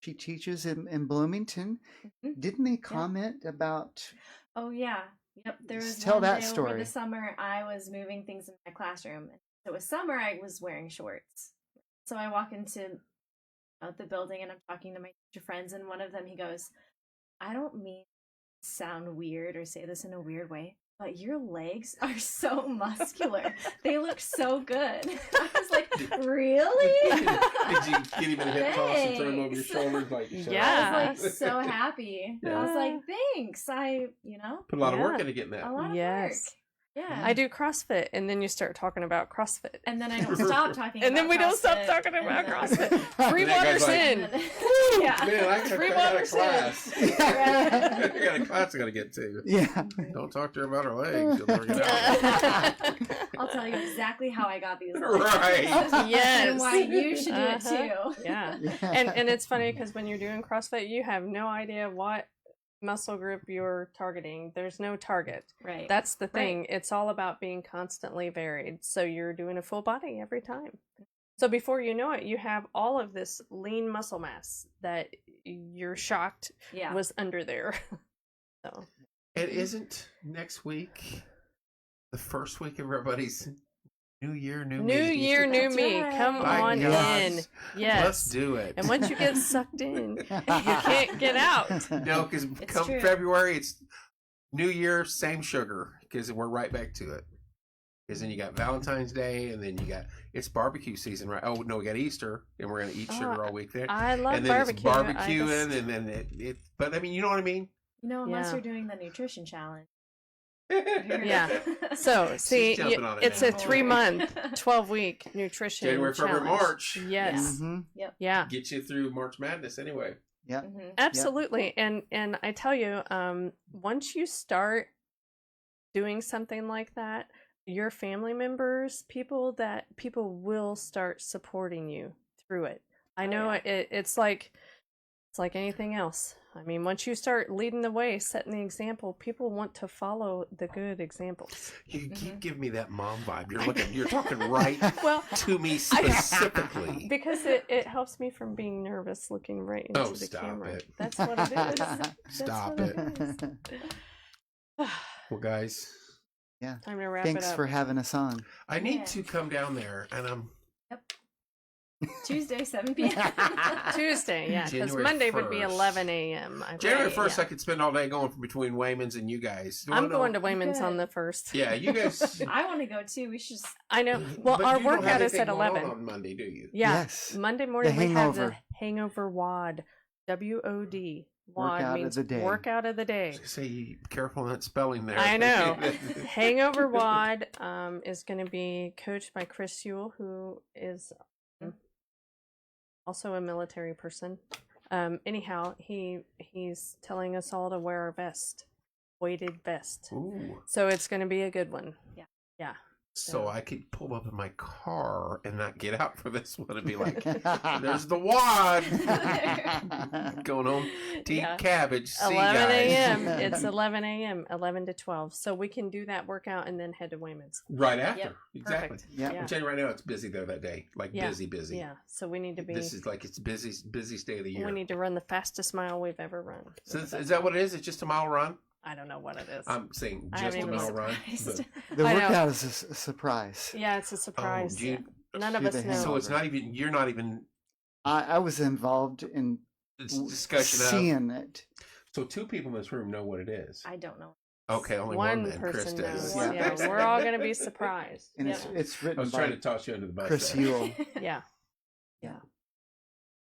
she teaches in Bloomington, Mhm. didn't they comment about? Oh yeah. Yep. There was Tell one that day over story. the summer I was moving things in my classroom. It was summer. I was wearing shorts. So I walk into the building and I'm talking to my teacher friends, and one of them, he goes, "I don't mean to sound weird or say this in a weird way, but your legs are so muscular. They look so good." I was like, "Really?" Did you get him in a hip toss and throw him over your Thanks. shoulders? Like, shut Yeah. up? I was like so happy. Yeah. I was like, "Thanks." Put a lot of work Yeah. into getting that. A lot of Yes. work. Yeah. I do CrossFit, and then you start talking about CrossFit. And then I don't stop talking And about then we don't stop CrossFit, talking and about then- CrossFit. Free And that guy's water's like, in. yeah. Man, I Three got a waters in. class. Right. I got a class I got to get to. Yeah. Don't talk to her about her legs. She'll never get out. I'll tell you exactly how I got these legs. Right. Yes. And why you should do it Uh-huh. too. Yeah. And it's funny because when you're doing CrossFit, you have no idea what muscle group you're targeting. There's no target. Right. That's the thing. It's all about being constantly varied. So you're doing a full body every time. So before you know it, you have all of this lean muscle mass that you're shocked yeah. was under there. So And isn't next week the first week of everybody's New Year, New new Me? year, new That's me. right. Come My on gosh. in. Yes. Let's do it. And once you get sucked in, you can't get out. No, because It's come true. February, it's New Year, same sugar, because we're right back to it. Because then you got Valentine's Day, and then it's barbecue season, right? Oh no, we got Easter, and we're gonna eat sugar all week there. I love And then barbecue. it's barbecuing, and then it. But I mean, you know what I mean? Unless Yeah. you're doing the nutrition challenge. Yeah. So see, jumping on it it's now. a 3-month, 12-week nutrition January, February, challenge. March. Yes. Mhm. Yeah. Get you through March Madness anyway. Yeah. Mhm. Absolutely. And I tell you, once you start doing something like that, your family members, people will start supporting you through it. I Oh, know yeah. it's like anything else. I mean, once you start leading the way, setting the example, people want to follow the good examples. You keep Mhm. giving me that mom vibe. You're talking right Well, to me specifically. because it helps me from being nervous looking right into Oh, the stop camera. it. That's what it is. That's Stop what it. is. Well, guys, Time to wrap Thanks it up. for having us on. I need Yeah. to come down there, and I'm. Yep. Tuesday, 7 p.m. Tuesday, yeah, because January Monday would be 1st. 11 a.m. January 1st, yeah. I could spend all day going between Wayman's and you guys. You I'm wanna know? going to Wayman's Good. on the 1st. Yeah, you guys. I want to go too. We should. I know. Well, But our you don't have workout is anything at going on 11. on Monday, do you? Yeah. Yes. Monday morning we have the hangover. hangover WOD. WOD. WOD Workout of means the day. workout of the day. Say, careful on that spelling there. I know. Hangover WOD is going to be coached by Chris Yule, who is also a military person. Anyhow, he's telling us all to wear a vest, weighted vest. Ooh. So it's going to be a good one. Yeah. Yeah. So I could pull up in my car and not get out for this one and be like, "There's the wad." Going home to eat Yeah. cabbage. See 11 guys. a.m. It's 11 a.m. 11 to 12. So we can do that workout and then head to Wayman's. Right after. Yep. Exactly. Perfect. Yeah. I'm telling you right now, it's busy there that day. Like Yeah. busy. Yeah. So we need to be. This is like it's busy day of the year. We need to run the fastest mile we've ever run. So is that what it is? It's just a mile run? I don't know what it is. I'm saying I just a haven't mile even run. surprised. The I know. workout is a surprise. Yeah, it's a surprise. Oh, do you- None of Do us the know. So it's hangover. not even. You're not even. I was involved in It's discussion of. seeing it. So 2 people in this room know what it is. I don't know. Okay, only one, One then. Chris person does. knows. Yeah. Yeah, we're all going to be surprised. And Yeah. it's I written was trying to by toss you under the bus. Chris there. Yule. Yeah.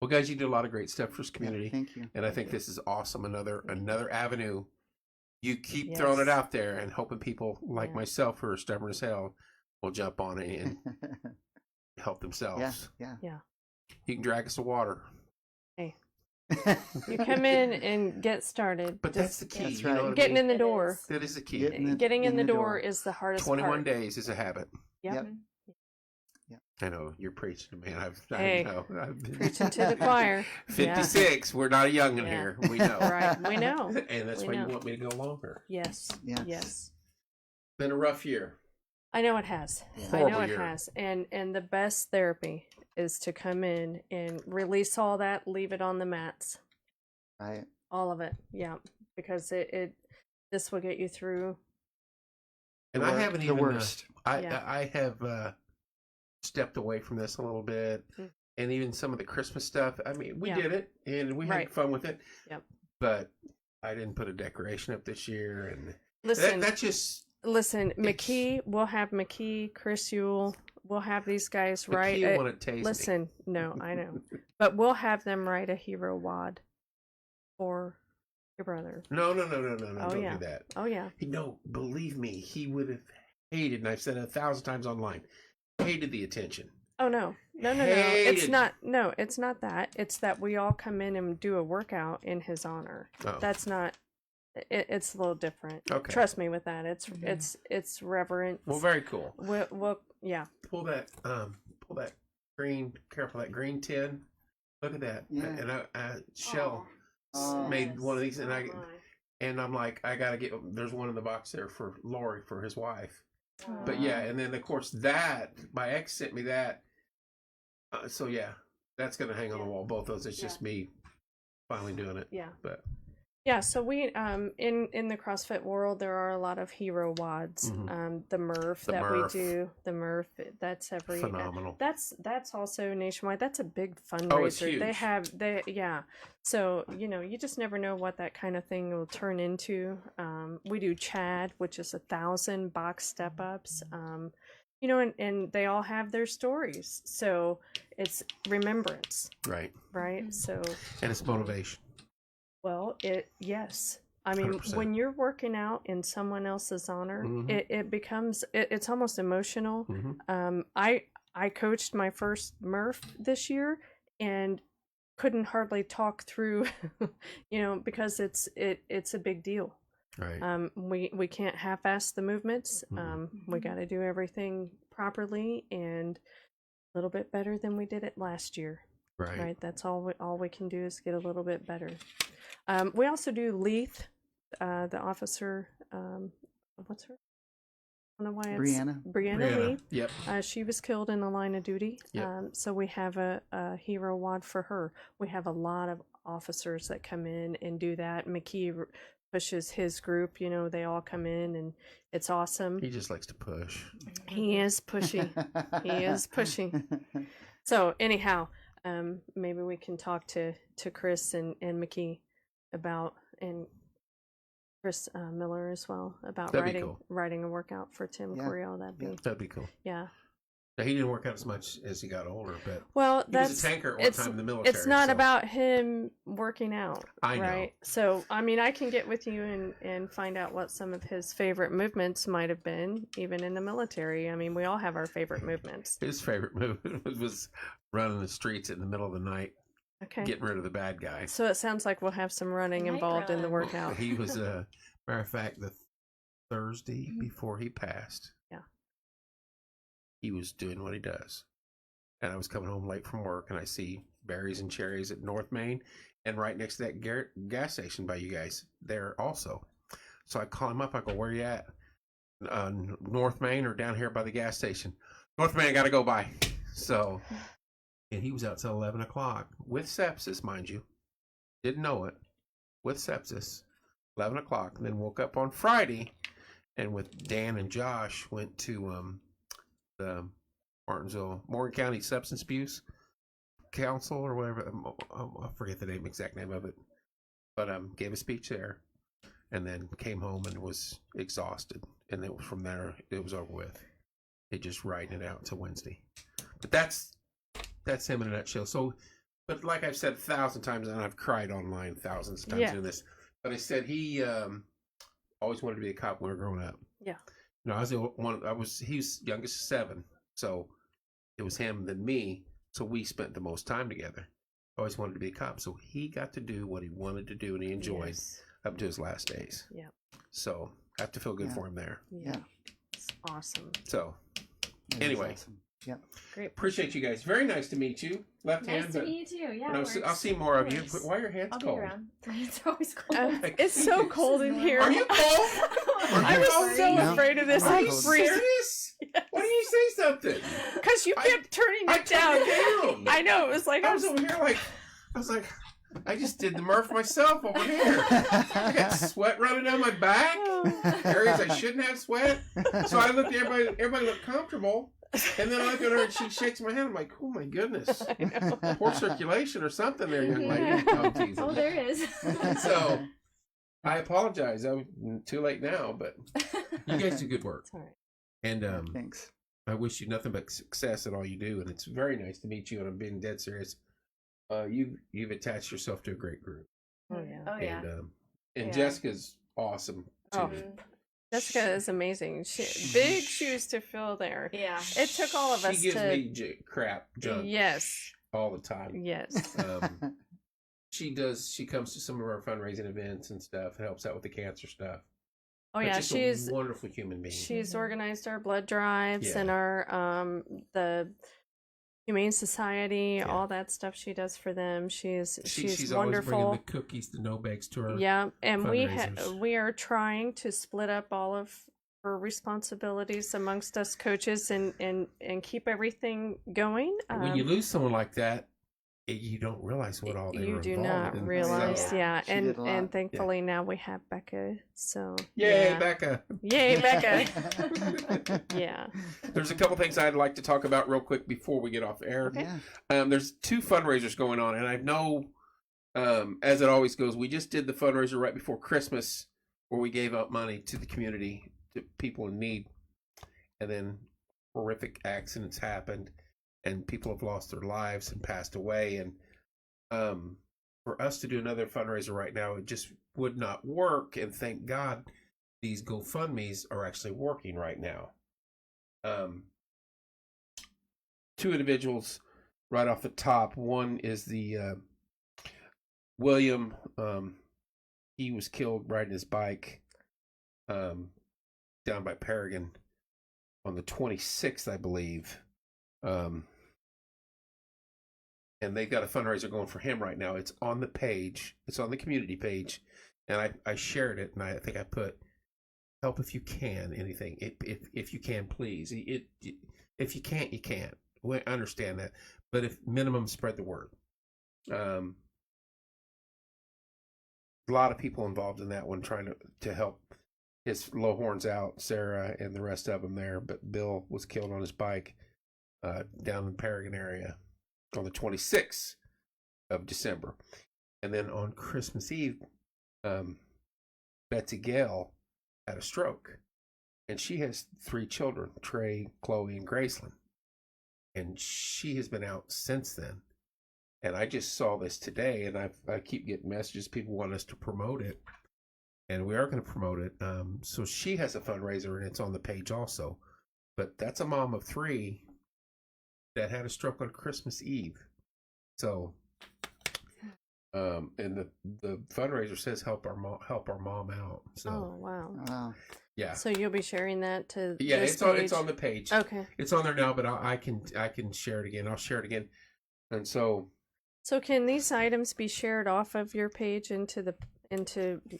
Well, guys, you do a lot of great stuff for this Yeah, community, thank you. and I think this is awesome. Another avenue. You keep Yes. throwing it out there and hoping people like Yeah. myself who are stubborn as hell will jump on it and help themselves. yeah. You can drag us to water, You come in and get started. but that's the Just key. That's you know right. what I getting mean? in the It door. is. That is the key. Getting in the door is the hardest 21 part. days is a habit. Yep. Yep. I know you're preaching to me. Hey, I know. I've been Preaching to the choir. 56. We're not a young in Yeah. here. We know. Right. We know. And that's We why know. you want me to go longer. Yes. Yes. Yes. Been a rough year. I know it has. Yeah. I know Horrible it year. has. And the best therapy is to come in and release all that, leave it on the mats. Right. All of it. Yeah. Because this will get you through. And The I wor- haven't the even. worst. Yeah. I have stepped away from this a little bit, Mm. and even some of the Christmas stuff. I mean, we Yeah. did it, and we Right. had fun with it. Yep. But I didn't put a decoration up this year, and Listen, that just listen, McKee, we'll have McKee, Chris Yule, we'll have these guys the write. key want to taste. Listen, no, I know. But we'll have them write a hero wad for your brother. No, Oh, don't yeah. do that. Oh, yeah. No, believe me, he would have hated, and I've said it 1,000 times online, hated the attention. Oh, no. No. It's Hated. not. No, it's not that. It's that we all come in and do a workout in his honor. Oh, That's not. It's a little different. okay. Trust me with that. It's Mhm. it's reverent. Well, very cool. We'll yeah. Pull that green. Careful, that green tin. Look at that. Yeah. And I Shell Oh. made one of these, and Oh, my. and I'm like, I gotta get. There's one in the box there for Lori for his wife. But Oh. yeah, and then of course that my ex sent me that. So yeah, that's gonna hang on the wall. Both those. It's just me finally doing it. Yeah. But Yeah, so we in the CrossFit world there are a lot of hero wads. Mhm. The Murph The that Murph. we do, the Murph that's every phenomenal. that's also nationwide. That's a big Oh, it's fundraiser. They huge. have yeah. So, you just never know what that kind of thing will turn into. We do Chad, which is 1,000 box step ups. And they all have their stories. So it's remembrance, Right, right? Mhm. So and it's motivation. well, yes. I mean, 100%. when you're working out in someone else's honor, Mhm. it becomes it's almost emotional. Mm-hmm. I coached my first Murph this year and couldn't hardly talk through, because it's a big deal. Right. We can't half-ass the movements. Mhm. We got to do everything properly and a little bit better than we did it last year. Right. Right, that's all we can do is get a little bit better. We also do Leith, the officer. What's her? I don't know why it's Brianna. Brianna Leith. Yep. She was killed in the line of duty. Yep. So we have a hero wad for her. We have a lot of officers that come in and do that. McKee pushes his group. They all come in and it's awesome. He just likes to push. He is pushy. He is pushy. So anyhow, maybe we can talk to Chris and Mickey about, and Chris Miller as well, about That'd be cool. writing a workout for Tim Yeah. Coriel. That'd be cool. Yeah. Now, he didn't work out as much as he got older, but Well, he that's was a tanker at one time in the military. It's not so- about him working out, I know. right? So, I mean, I can get with you and find out what some of his favorite movements might have been, even in the military. I mean, we all have our favorite movements. His favorite movement was running the streets in the middle of the night, Okay. getting rid of the bad guys. So it sounds like we'll have some running Night involved in the run. workout. He was matter of fact, the Thursday before he passed. Yeah. He was doing what he does. And I was coming home late from work, and I see berries and cherries at North Main, and right next to that gas station by you guys there also. So I call him up. I go, "Where you at? North Main or down here by the gas station?" "North Main, I got to go by." So, and he was out till 11 o'clock with sepsis, mind you. Didn't know it. With sepsis. 11 o'clock. And then woke up on Friday, and with Dan and Josh went to the Martinsville, Morgan County Substance Abuse Council or whatever. I forget the exact name of it. But gave a speech there, and then came home and was exhausted. And then from there, it was over with. It just riding it out until Wednesday. But that's him in a nutshell. So, but like I've said 1,000 times, and I've cried online thousands of times Yeah. in this. But I said he always wanted to be a cop when we were growing up. Yeah. You know, I was the one. He was youngest of 7, so it was him then me. So we spent the most time together. Always wanted to be a cop, so he got to do what he wanted to do, and he enjoyed Yes. up to his last days. Yeah. So I have to feel good Yeah. for him there. Yeah. It's awesome. So That is Anyway. awesome. Yep. Great. appreciate you guys. Very nice to meet you. Left hand, Nice to but meet you too. Yeah. and works. I'll see more of you. Works. Why are your hands I'll be cold? around. My hands are always cold. It's so cold in here. Are you cold? I you was cold? so No. afraid of this. Are Are I you cold. freeze serious? Why didn't you say something? because you I- kept turning I it down. turned it down. I know, it was like I was over here like, I was like, I just did the Murph myself over here. I got sweat running down my back. Areas I shouldn't have sweat. So I looked at everybody. Everybody looked comfortable. And then I look at her and she shakes my hand. I'm like, oh my goodness, poor circulation or something there, young lady. Oh, geez. Oh, there is. So I apologize. I'm too late now, but you guys do good work. It's all right. And Thanks. I wish you nothing but success in all you do. And it's very nice to meet you. And I'm being dead serious. You've attached yourself to a great group. Oh yeah. Oh yeah. And Yeah. Jessica's awesome too. Oh. Jessica is amazing. Big shoes to fill there. Yeah. It took all of us She gives to. me crap junk Yes. all the time. Yes. She comes to some of our fundraising events and stuff, helps out with the cancer stuff. Oh But yeah, just she's a wonderful human being. she's organized our blood drives Yeah. and our the Humane Society, Yeah. all that stuff she does for them. She's She's always wonderful. bringing the cookies, the no bags to her. Yeah, and fundraisers. we are trying to split up all of her responsibilities amongst us coaches and keep everything going. When you lose someone like that, you don't realize what all they you were do involved not in. realize, So, yeah, She and did a lot. and thankfully now we have Becca. So yay, yeah. Becca! Yay, Becca! Yeah. There's a couple things I'd like to talk about real quick before we get off air. Yeah. There's 2 fundraisers going on, and I know, as it always goes, we just did the fundraiser right before Christmas where we gave out money to the community, to people in need, and then horrific accidents happened, and people have lost their lives and passed away, and for us to do another fundraiser right now, it just would not work, and thank God these GoFundMes are actually working right now. 2 individuals right off the top. One is the William. He was killed riding his bike down by Paragon on the 26th, I believe. And they've got a fundraiser going for him right now. It's on the page. It's on the community page. And I shared it, and I think I put, help if you can, anything. If you can, please. If you can't, you can't. We understand that. But if minimum, spread the word. A lot of people involved in that one trying to help his low horns out, Sarah and the rest of them there. But Bill was killed on his bike down in the Paragon area. on the 26th of December. And then on Christmas Eve, Betsy Gale had a stroke. And she has 3 children, Trey, Chloe, and Graceland. And she has been out since then. And I just saw this today, and I keep getting messages. People want us to promote it. And we are going to promote it. So she has a fundraiser, and it's on the page also. But that's a mom of 3 that had a stroke on Christmas Eve. So, and the fundraiser says help our mom out. So, Oh wow. Wow. yeah. So you'll be sharing that to Yeah, this it's on page? the page. Okay. It's on there now, but I can share it again. I'll share it again. And so So can these items be shared off of your page into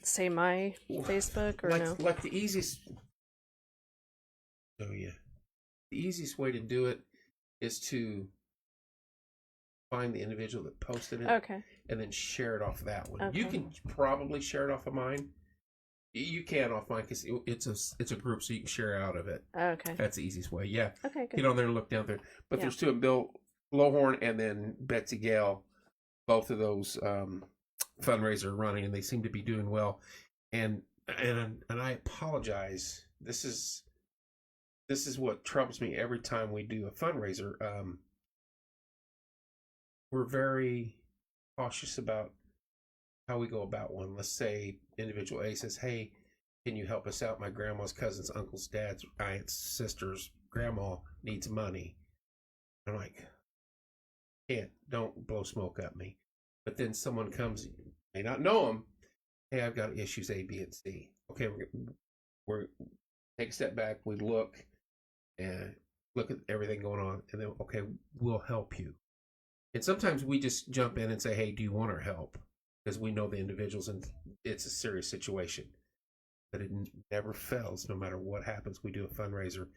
say my Facebook or no? like the easiest. Oh yeah, the easiest way to do it is to find the individual that posted it, Okay. and then share it off that one. You Okay. can probably share it off of mine. You can off mine because it's a group, so you can share out of it. Okay. That's the easiest way. Yeah, Okay. Good. get on there and look down there. But Yeah. there's 2 of them, Bill Lowhorn and then Betsy Gale. Both of those fundraiser are running, and they seem to be doing well. And I apologize. This is what troubles me every time we do a fundraiser. We're very cautious about how we go about one. Let's say individual A says, "Hey, can you help us out? My grandma's cousin's uncle's dad's aunt's sister's grandma needs money." I'm like, don't blow smoke up me. But then someone comes, may not know them. Hey, I've got issues A, B, and C. Okay, we're take a step back. We look and look at everything going on, and then okay, we'll help you. And sometimes we just jump in and say, "Hey, do you want our help?" Because we know the individuals, and it's a serious situation. But it never fails. No matter what happens, we do a fundraiser,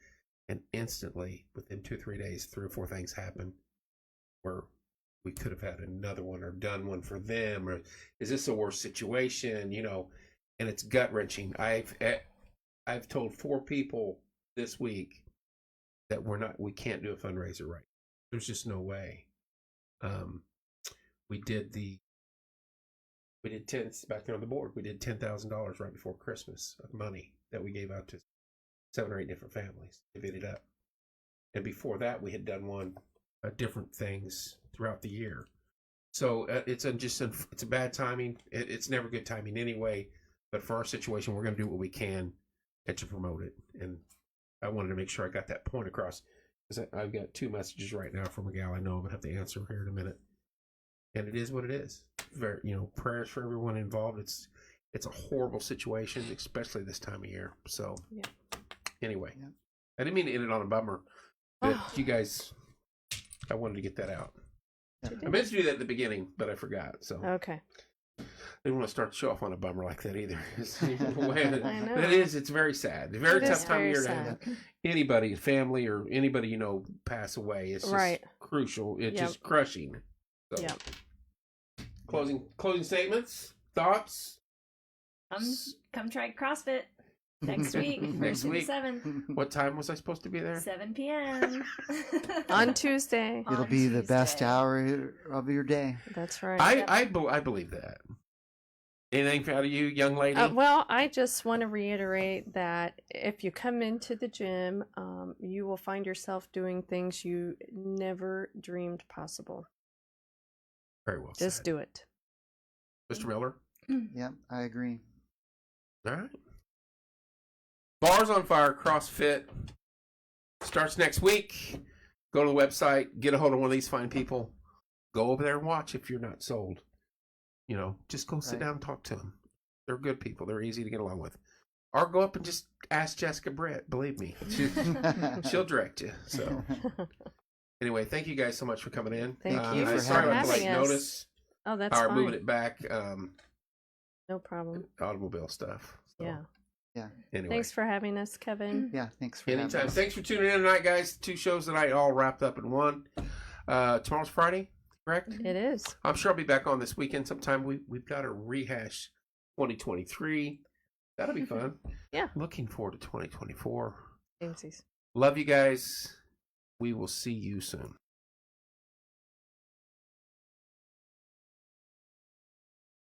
and instantly, within 2-3 days, 3 or 4 things happen where we could have had another one or done one for them, or is this a worse situation? And it's gut wrenching. I've told 4 people this week that we can't do a fundraiser right. There's just no way. We did 10 back there on the board. We did $10,000 right before Christmas of money that we gave out to 7 or 8 different families. Divvied it up. And before that, we had done one different things throughout the year. So it's a bad timing. It's never good timing anyway. But for our situation, we're going to do what we can to promote it. And I wanted to make sure I got that point across, because I've got 2 messages right now from a gal I know I'm going to have to answer here in a minute. And it is what it is. Very, prayers for everyone involved. It's a horrible situation, especially this time of year. So Yeah. Anyway, Yeah. I didn't mean to end it on a bummer, but you guys, I wanted to get that out. I meant to do that at the beginning, but I forgot. So Okay. I didn't want to start the show off on a bummer like that either. I know. It's very sad. A very It tough is time of very year to have sad. anybody, family, or anybody pass away. It's just Right. crucial. It's Yep. just crushing. So, Yep. Closing statements, thoughts. Come try CrossFit next week. Next week. 7. What time was I supposed to be there? 7 p.m. On Tuesday. It'll On be the best Tuesday. hour of your day. That's right. I believe that. Anything out of you, young lady? Well, I just want to reiterate that if you come into the gym, you will find yourself doing things you never dreamed possible. Very well Just said. do it. Mr. Miller? Yep, I agree. All right. Bars on Fire CrossFit starts next week. Go to the website, get a hold of one of these fine people. Go over there and watch if you're not sold. Just go sit Right. down and talk to them. They're good people. They're easy to get along with. Or go up and just ask Jessica Brett. Believe me, she'll direct you. So anyway, thank you guys so much for coming in. Thank you for sorry about the having late us. notice. Oh, that's Or fine. moving it back. No problem. Automobile stuff. So, Yeah. Anyway. Thanks for having us, Kevin. Yeah, thanks for having Anytime. us. Thanks for tuning in tonight, guys. 2 shows tonight, all wrapped up in one. Tomorrow's Friday, correct? It is. I'm sure I'll be back on this weekend sometime. We've got to rehash 2023. That'll be fun. Yeah. Looking forward to 2024. Thanksies. Love you guys. We will see you soon.